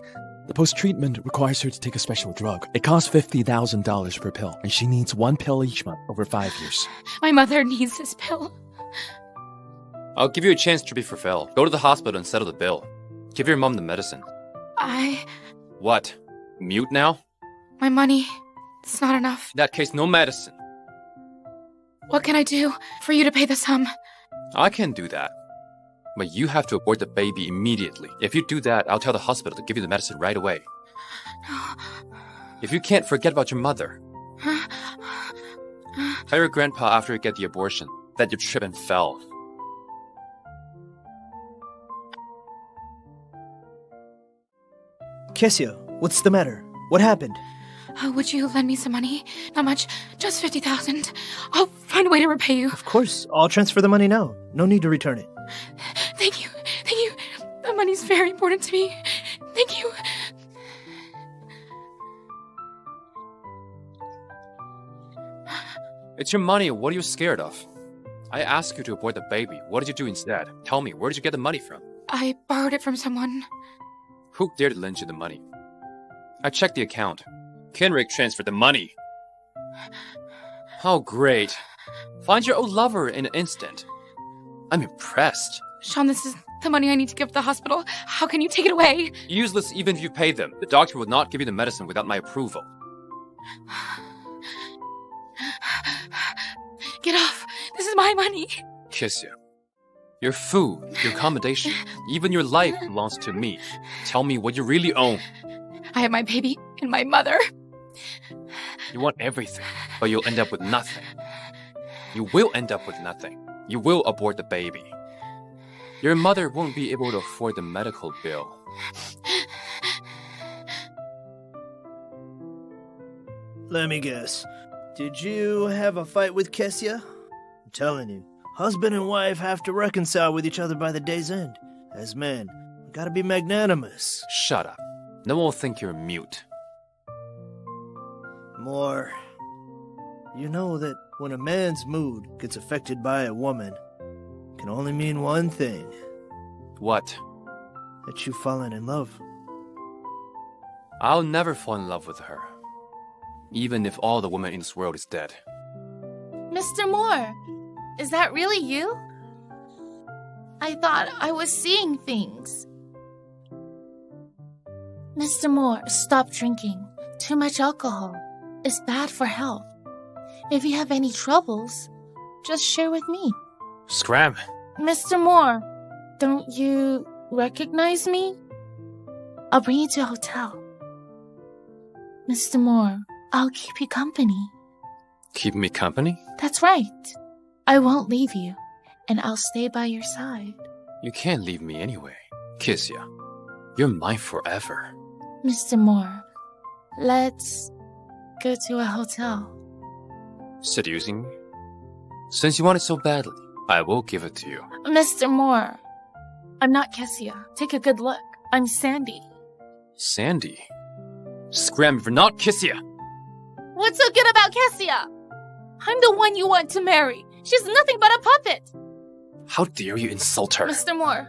Speaker 4: the post-treatment requires her to take a special drug. It costs $50,000 per pill, and she needs 1 pill each month over 5 years.
Speaker 1: My mother needs this pill.
Speaker 2: I'll give you a chance to be fulfilled. Go to the hospital and settle the bill. Give your mom the medicine. What? Mute now?
Speaker 1: My money, it's not enough.
Speaker 2: In that case, no medicine.
Speaker 1: What can I do for you to pay the sum?
Speaker 2: I can do that. But you have to abort the baby immediately. If you do that, I'll tell the hospital to give you the medicine right away. If you can't, forget about your mother. Tell your grandpa after you get the abortion that you tripped and fell.
Speaker 5: Kesia, what's the matter? What happened?
Speaker 1: Would you lend me some money? Not much, just 50,000. I'll find a way to repay you.
Speaker 5: Of course, I'll transfer the money now. No need to return it.
Speaker 1: Thank you. The money's very important to me. Thank you.
Speaker 2: It's your money. What are you scared of? I asked you to abort the baby. What did you do instead? Tell me, where did you get the money from?
Speaker 1: I borrowed it from someone.
Speaker 2: Who dared to lend you the money? I checked the account. Kenrick transferred the money. How great. Find your old lover in an instant. I'm impressed.
Speaker 1: Shawn, this is the money I need to give to the hospital. How can you take it away?
Speaker 2: Useless even if you pay them. The doctor will not give you the medicine without my approval.
Speaker 1: Get off. This is my money.
Speaker 2: Kesia. Your food, your accommodation, even your life belongs to me. Tell me what you really own.
Speaker 1: I have my baby and my mother.
Speaker 2: You want everything, but you'll end up with nothing. You will end up with nothing. You will abort the baby. Your mother won't be able to afford the medical bill.
Speaker 5: Let me guess. Did you have a fight with Kesia? I'm telling you, husband and wife have to reconcile with each other by the day's end. As men, we gotta be magnanimous.
Speaker 2: Shut up. No one will think you're mute.
Speaker 5: Moore, you know that when a man's mood gets affected by a woman, it can only mean one thing.
Speaker 2: What?
Speaker 5: That you've fallen in love.
Speaker 2: I'll never fall in love with her. Even if all the women in this world is dead.
Speaker 7: Mr. Moore, is that really you? I thought I was seeing things. Mr. Moore, stop drinking. Too much alcohol is bad for health. If you have any troubles, just share with me.
Speaker 2: Scram.
Speaker 7: Mr. Moore, don't you recognize me? I'll bring you to a hotel. Mr. Moore, I'll keep you company.
Speaker 2: Keep me company?
Speaker 7: That's right. I won't leave you, and I'll stay by your side.
Speaker 2: You can't leave me anyway. Kesia, you're mine forever.
Speaker 7: Mr. Moore, let's go to a hotel.
Speaker 2: Seducing me? Since you want it so badly, I will give it to you.
Speaker 7: Mr. Moore, I'm not Kesia. Take a good look. I'm Sandy.
Speaker 2: Sandy? Scram for not Kesia!
Speaker 7: What's so good about Kesia? I'm the one you want to marry. She's nothing but a puppet.
Speaker 2: How dare you insult her?
Speaker 7: Mr. Moore,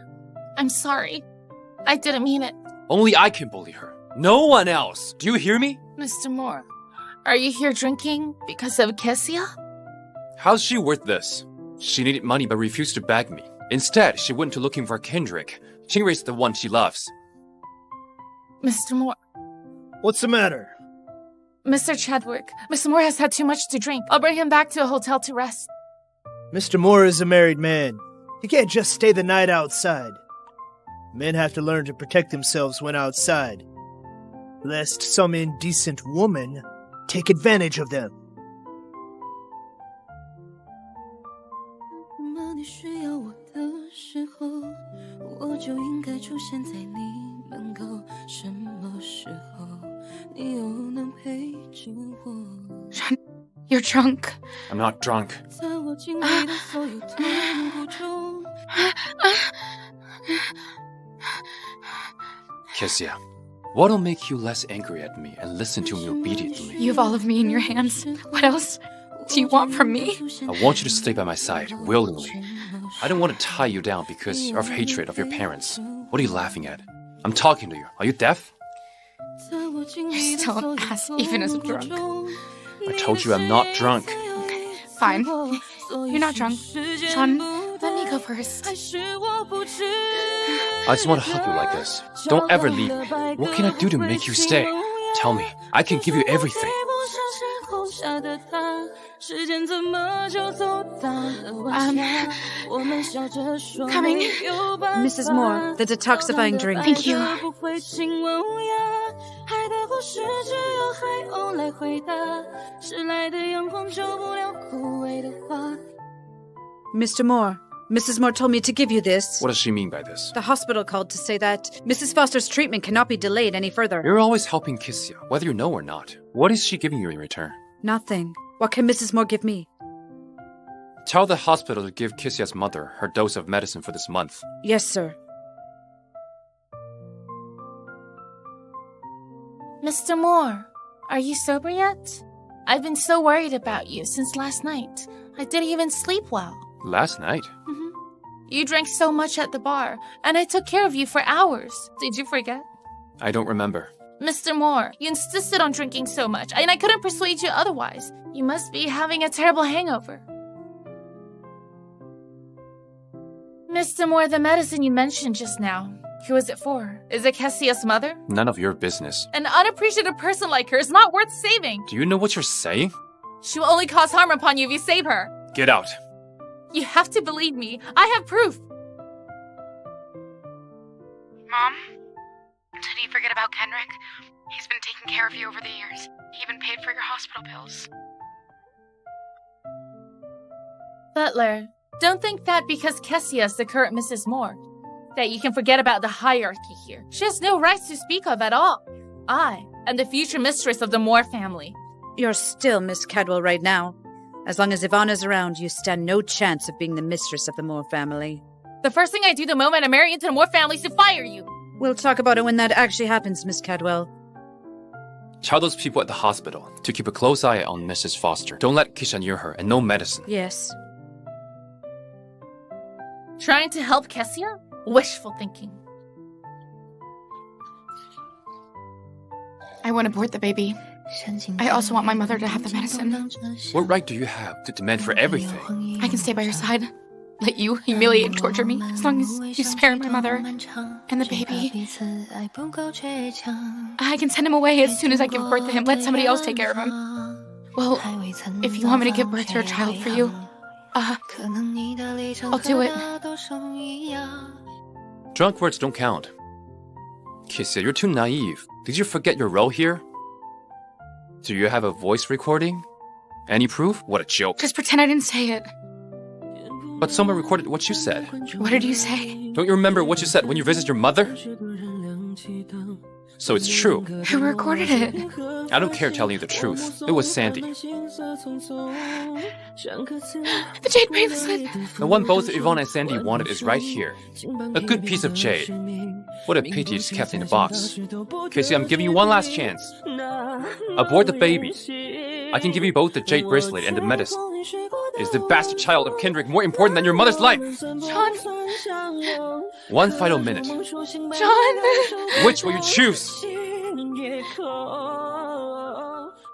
Speaker 7: I'm sorry. I didn't mean it.
Speaker 2: Only I can bully her. No one else. Do you hear me?
Speaker 7: Mr. Moore, are you here drinking because of Kesia?
Speaker 2: How's she worth this? She needed money but refused to beg me. Instead, she went to looking for Kendrick. Chingrei's the one she loves.
Speaker 7: Mr. Moore.
Speaker 5: What's the matter?
Speaker 7: Mr. Chadwick, Mr. Moore has had too much to drink. I'll bring him back to a hotel to rest.
Speaker 5: Mr. Moore is a married man. He can't just stay the night outside. Men have to learn to protect themselves when outside, lest some indecent woman take advantage of them.
Speaker 1: Shawn, you're drunk.
Speaker 2: I'm not drunk. Kesia, what'll make you less angry at me and listen to me obediently?
Speaker 1: You have all of me in your hands. What else do you want from me?
Speaker 2: I want you to stay by my side, willingly. I don't want to tie you down because of hatred of your parents. What are you laughing at? I'm talking to you. Are you deaf?
Speaker 1: You're still an ass, even as a drunk.
Speaker 2: I told you I'm not drunk.
Speaker 1: Okay, fine. You're not drunk. Shawn, let me go first.
Speaker 2: I just want to hug you like this. Don't ever leave me. What can I do to make you stay? Tell me. I can give you everything.
Speaker 1: Coming.
Speaker 11: Mrs. Moore, the detoxifying drink.
Speaker 1: Thank you.
Speaker 11: Mr. Moore, Mrs. Moore told me to give you this.
Speaker 2: What does she mean by this?
Speaker 11: The hospital called to say that Mrs. Foster's treatment cannot be delayed any further.
Speaker 2: You're always helping Kesia, whether you know or not. What is she giving you in return?
Speaker 11: Nothing. What can Mrs. Moore give me?
Speaker 2: Tell the hospital to give Kesia's mother her dose of medicine for this month.
Speaker 11: Yes, sir.
Speaker 7: Mr. Moore, are you sober yet? I've been so worried about you since last night. I didn't even sleep well.
Speaker 2: Last night?
Speaker 7: Mm-hmm. You drank so much at the bar, and I took care of you for hours. Did you forget?
Speaker 2: I don't remember.
Speaker 7: Mr. Moore, you insisted on drinking so much, and I couldn't persuade you otherwise. You must be having a terrible hangover. Mr. Moore, the medicine you mentioned just now, who is it for? Is it Kesia's mother?
Speaker 2: None of your business.
Speaker 7: An unappreciative person like her is not worth saving.
Speaker 2: Do you know what you're saying?
Speaker 7: She will only cause harm upon you if you save her.
Speaker 2: Get out.
Speaker 7: You have to believe me. I have proof.
Speaker 1: Mom? Did you forget about Kendrick? He's been taking care of you over the years. He even paid for your hospital bills.
Speaker 7: Butler, don't think that because Kesia is the current Mrs. Moore, that you can forget about the hierarchy here. She has no rights to speak of at all. I am the future mistress of the Moore family.
Speaker 11: You're still Miss Cadwell right now. As long as Ivana's around, you stand no chance of being the mistress of the Moore family.
Speaker 7: The first thing I do the moment I marry into the Moore family is to fire you.
Speaker 11: We'll talk about it when that actually happens, Miss Cadwell.
Speaker 2: Tell those people at the hospital to keep a close eye on Mrs. Foster. Don't let Kesia near her, and no medicine.
Speaker 11: Yes.
Speaker 7: Trying to help Kesia? Wishful thinking.
Speaker 1: I want to abort the baby. I also want my mother to have the medicine.
Speaker 2: What right do you have to demand for everything?
Speaker 1: I can stay by your side. let you humiliate and torture me as long as you spare my mother and the baby. I can send him away as soon as I give birth to him. Let somebody else take care of him. Well, if you want me to give birth to a child for you, I'll do it.
Speaker 2: Drunk words don't count. Kesia, you're too naive. Did you forget your role here? Do you have a voice recording? Any proof? What a joke.
Speaker 1: Just pretend I didn't say it.
Speaker 2: But someone recorded what you said.
Speaker 1: What did you say?
Speaker 2: Don't you remember what you said when you visited your mother? So it's true.
Speaker 1: Who recorded it?
Speaker 2: I don't care telling you the truth. It was Sandy.
Speaker 1: The jade bracelet.
Speaker 2: The one both Yvonne and Sandy wanted is right here. A good piece of jade. What a pity it's kept in a box. Kesia, I'm giving you one last chance. Abort the baby. I can give you both the jade bracelet and the medicine. Is the bastard child of Kendrick more important than your mother's life?
Speaker 1: Shawn.
Speaker 2: One final minute.
Speaker 1: Shawn.
Speaker 2: Which will you choose?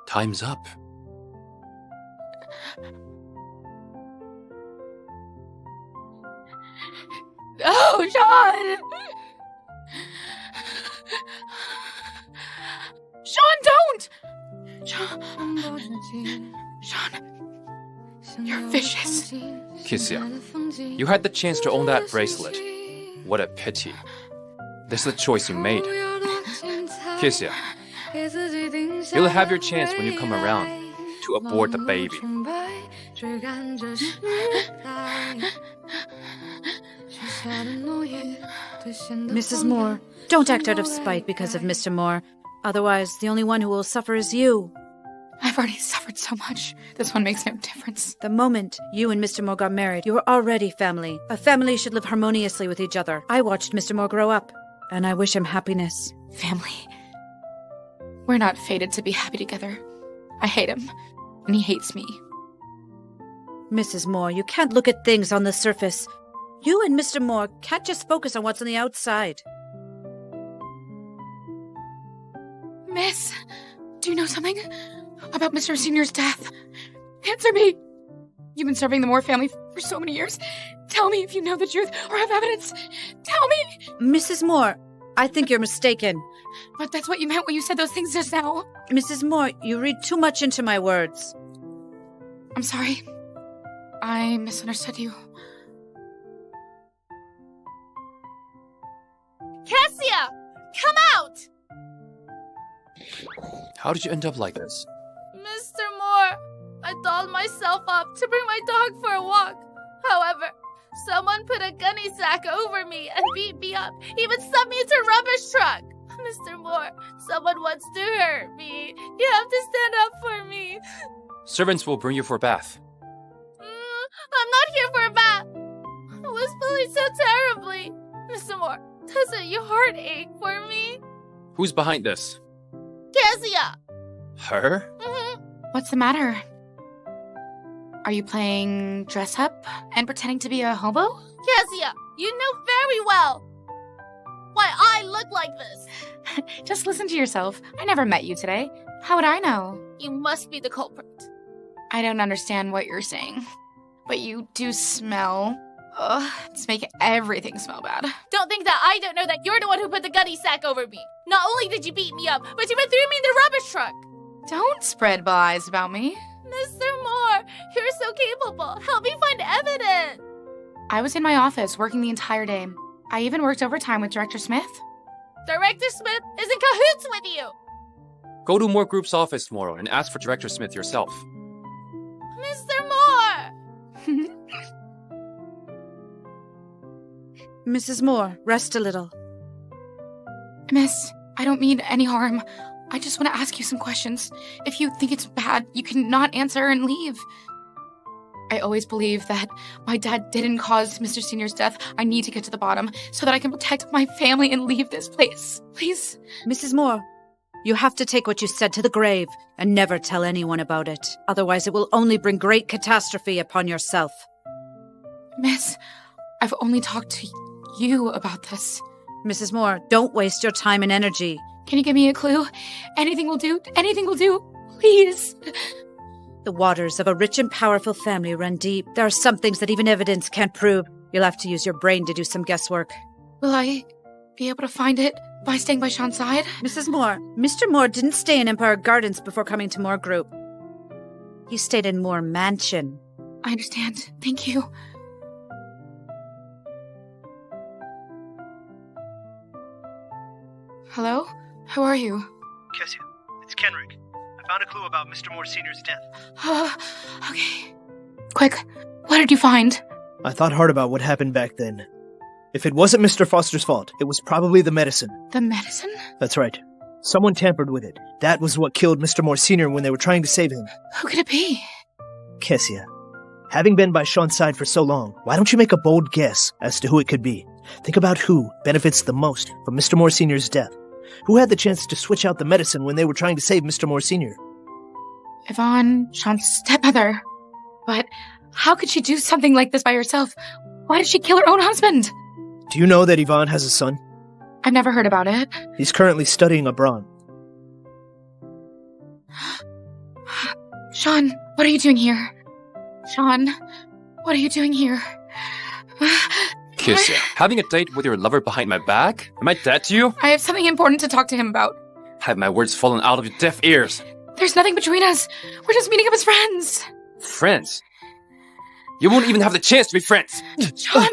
Speaker 2: Time's up.
Speaker 1: Oh, Shawn! Shawn, don't! Shawn, you're vicious.
Speaker 2: Kesia, you had the chance to own that bracelet. What a pity. This is the choice you made. Kesia, you'll have your chance when you come around to abort the baby.
Speaker 11: Mrs. Moore, don't act out of spite because of Mr. Moore. Otherwise, the only one who will suffer is you.
Speaker 1: I've already suffered so much. This one makes no difference.
Speaker 11: The moment you and Mr. Moore got married, you were already family. A family should live harmoniously with each other. I watched Mr. Moore grow up, and I wish him happiness.
Speaker 1: Family. We're not fated to be happy together. I hate him, and he hates me.
Speaker 11: Mrs. Moore, you can't look at things on the surface. You and Mr. Moore can't just focus on what's on the outside.
Speaker 1: Miss, do you know something about Mr. Senior's death? Answer me. You've been serving the Moore family for so many years. Tell me if you know the truth or have evidence. Tell me.
Speaker 11: Mrs. Moore, I think you're mistaken.
Speaker 1: But that's what you meant when you said those things just now.
Speaker 11: Mrs. Moore, you read too much into my words.
Speaker 1: I'm sorry. I misunderstood you.
Speaker 7: Kesia! Come out!
Speaker 2: How did you end up like this?
Speaker 7: Mr. Moore, I dolled myself up to bring my dog for a walk. However, someone put a gunny sack over me and beat me up, even sent me into a rubbish truck. Mr. Moore, someone wants to hurt me. You have to stand up for me.
Speaker 2: Servants will bring you for a bath.
Speaker 7: I'm not here for a bath. I was bullied so terribly. Mr. Moore, doesn't your heart ache for me?
Speaker 2: Who's behind this?
Speaker 7: Kesia!
Speaker 2: Her?
Speaker 1: What's the matter? Are you playing dress up and pretending to be a hobo?
Speaker 7: Kesia, you know very well why I look like this.
Speaker 1: Just listen to yourself. I never met you today. How would I know?
Speaker 7: You must be the culprit.
Speaker 1: I don't understand what you're saying. But you do smell. Ugh, it's making everything smell bad.
Speaker 7: Don't think that I don't know that you're the one who put the gunny sack over me. Not only did you beat me up, but you even threw me in the rubbish truck.
Speaker 1: Don't spread lies about me.
Speaker 7: Mr. Moore, you're so capable. Help me find evidence.
Speaker 1: I was in my office working the entire day. I even worked overtime with Director Smith.
Speaker 7: Director Smith is in cahoots with you.
Speaker 2: Go to Moore Group's office tomorrow and ask for Director Smith yourself.
Speaker 7: Mr. Moore!
Speaker 11: Mrs. Moore, rest a little.
Speaker 1: Miss, I don't mean any harm. I just want to ask you some questions. If you think it's bad, you can not answer and leave. I always believe that my dad didn't cause Mr. Senior's death. I need to get to the bottom so that I can protect my family and leave this place. Please.
Speaker 11: Mrs. Moore, you have to take what you said to the grave and never tell anyone about it. Otherwise, it will only bring great catastrophe upon yourself.
Speaker 1: Miss, I've only talked to you about this.
Speaker 11: Mrs. Moore, don't waste your time and energy.
Speaker 1: Can you give me a clue? Anything will do. Anything will do. Please.
Speaker 11: The waters of a rich and powerful family run deep. There are some things that even evidence can't prove. You'll have to use your brain to do some guesswork.
Speaker 1: Will I be able to find it by staying by Shawn's side?
Speaker 11: Mrs. Moore, Mr. Moore didn't stay in Empire Gardens before coming to Moore Group. He stayed in Moore Mansion.
Speaker 1: I understand. Thank you. Hello? Who are you?
Speaker 12: Kesia, it's Kenrick. I found a clue about Mr. Moore Sr.'s death.
Speaker 1: Okay. Quick, what did you find?
Speaker 5: I thought hard about what happened back then. If it wasn't Mr. Foster's fault, it was probably the medicine.
Speaker 1: The medicine?
Speaker 5: That's right. Someone tampered with it. That was what killed Mr. Moore Sr. when they were trying to save him.
Speaker 1: Who could it be?
Speaker 5: Kesia, having been by Shawn's side for so long, why don't you make a bold guess as to who it could be? Think about who benefits the most from Mr. Moore Sr.'s death. Who had the chance to switch out the medicine when they were trying to save Mr. Moore Sr.?
Speaker 1: Yvonne, Shawn's stepmother. But how could she do something like this by herself? Why did she kill her own husband?
Speaker 5: Do you know that Yvonne has a son?
Speaker 1: I've never heard about it.
Speaker 5: He's currently studying abroad.
Speaker 1: Shawn, what are you doing here? Shawn, what are you doing here?
Speaker 2: Kesia, having a date with your lover behind my back? Am I dead to you?
Speaker 1: I have something important to talk to him about.
Speaker 2: Have my words fallen out of your deaf ears?
Speaker 1: There's nothing between us. We're just meeting up as friends.
Speaker 2: Friends? You won't even have the chance to be friends.
Speaker 1: Shawn!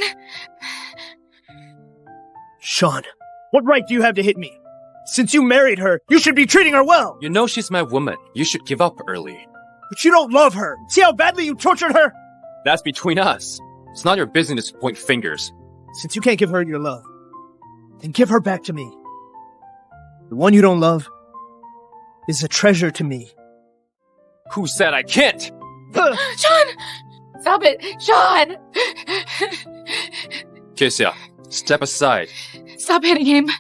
Speaker 5: Shawn, what right do you have to hit me? Since you married her, you should be treating her well.
Speaker 2: You know she's my woman. You should give up early.
Speaker 5: But you don't love her. See how badly you tortured her?
Speaker 2: That's between us. It's not your business to point fingers.
Speaker 5: Since you can't give her your love, then give her back to me. The one you don't love is a treasure to me.
Speaker 2: Who said I can't?
Speaker 1: Shawn! Stop it! Shawn!
Speaker 2: Kesia, step aside.
Speaker 1: Stop hitting him.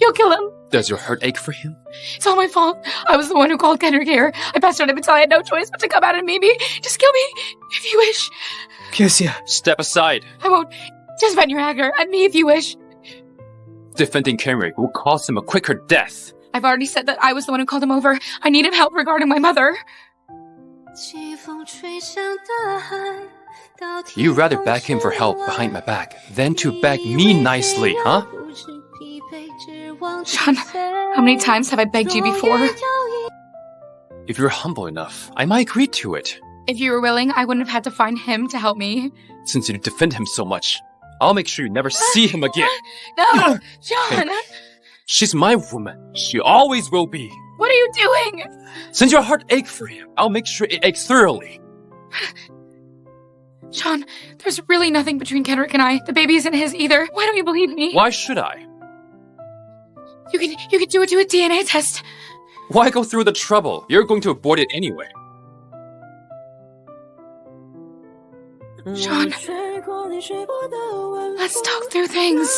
Speaker 1: You'll kill him.
Speaker 2: Does your heart ache for him?
Speaker 1: It's all my fault. I was the one who called Kendrick here. I passed on him until I had no choice but to come out and meet me. Just kill me, if you wish.
Speaker 5: Kesia.
Speaker 2: Step aside.
Speaker 1: I won't. Just vent your anger at me if you wish.
Speaker 2: Defending Kenrick will cause him a quicker death.
Speaker 1: I've already said that I was the one who called him over. I needed help regarding my mother.
Speaker 2: You rather beg him for help behind my back than to beg me nicely, huh?
Speaker 1: Shawn, how many times have I begged you before?
Speaker 2: If you're humble enough, I might agree to it.
Speaker 1: If you were willing, I wouldn't have had to find him to help me.
Speaker 2: Since you defend him so much, I'll make sure you never see him again.
Speaker 1: No! Shawn!
Speaker 2: She's my woman. She always will be.
Speaker 1: What are you doing?
Speaker 2: Since your heart aches for him, I'll make sure it aches thoroughly.
Speaker 1: Shawn, there's really nothing between Kendrick and I. The baby isn't his either. Why don't you believe me?
Speaker 2: Why should I?
Speaker 1: You could do a DNA test.
Speaker 2: Why go through the trouble? You're going to abort it anyway.
Speaker 1: Shawn, let's talk through things.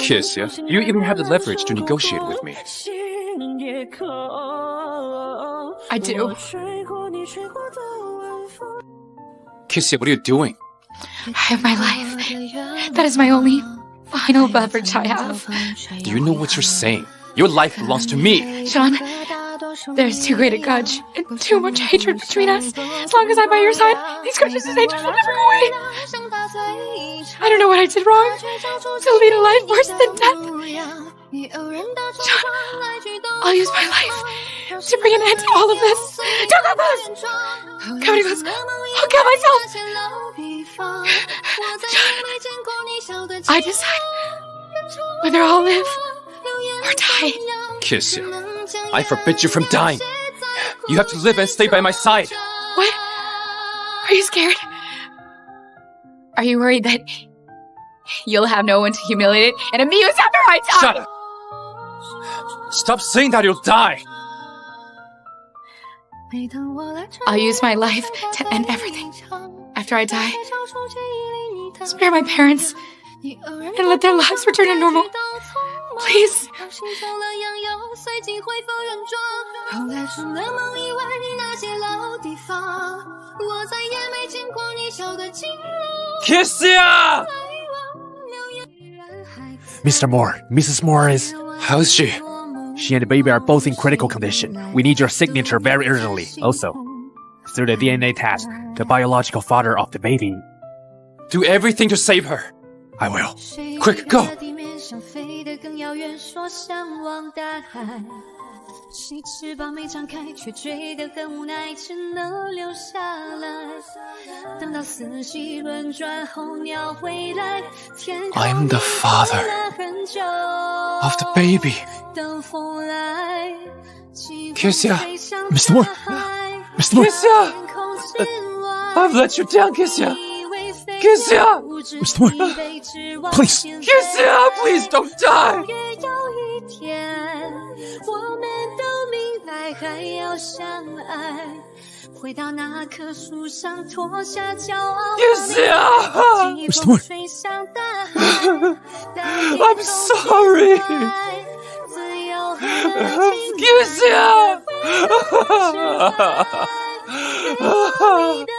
Speaker 2: Kesia, you even have the leverage to negotiate with me.
Speaker 1: I do.
Speaker 2: Kesia, what are you doing?
Speaker 1: I have my life. That is my only final leverage I have.
Speaker 2: Do you know what you're saying? Your life belongs to me.
Speaker 1: Shawn, there's too great a grudge and too much hatred between us. As long as I'm by your side, these grudges and hatred will never go away. I don't know what I did wrong to lead a life worse than death. Shawn, I'll use my life to bring an end to all of this. Don't go close! Come close. I'll kill myself. Shawn, I decide whether I'll live or die.
Speaker 2: Kesia, I forbid you from dying. You have to live and stay by my side.
Speaker 1: What? Are you scared? Are you worried that you'll have no one to humiliate and amuse after I die?
Speaker 2: Shut up! Stop saying that you'll die!
Speaker 1: I'll use my life to end everything after I die. Spare my parents and let their lives return to normal. Please.
Speaker 2: Kesia!
Speaker 15: Mr. Moore, Mrs. Moore is...
Speaker 2: How's she?
Speaker 3: She and the baby are both in critical condition. We need your signature very urgently. Also, through the DNA test, the biological father of the baby.
Speaker 2: Do everything to save her.
Speaker 3: I will.
Speaker 2: Quick, go!
Speaker 18: 谁翅膀没张开，却追得很无奈，只能留下来。等到四季轮转候鸟回来，天空
Speaker 2: I'm the father of the baby.
Speaker 18: 等风来，
Speaker 2: Kesia!
Speaker 4: Mr. Moore! Mr. Moore!
Speaker 2: Kesia! I've let you down, Kesia! Kesia!
Speaker 4: Mr. Moore! Please!
Speaker 2: Kesia, please don't die!
Speaker 18: 我们都明白还要相爱，回到那棵树上脱下骄傲，
Speaker 2: Kesia!
Speaker 18: 季风吹向大海。
Speaker 2: I'm sorry!
Speaker 18: 自由和
Speaker 2: Kesia!
Speaker 18: 你的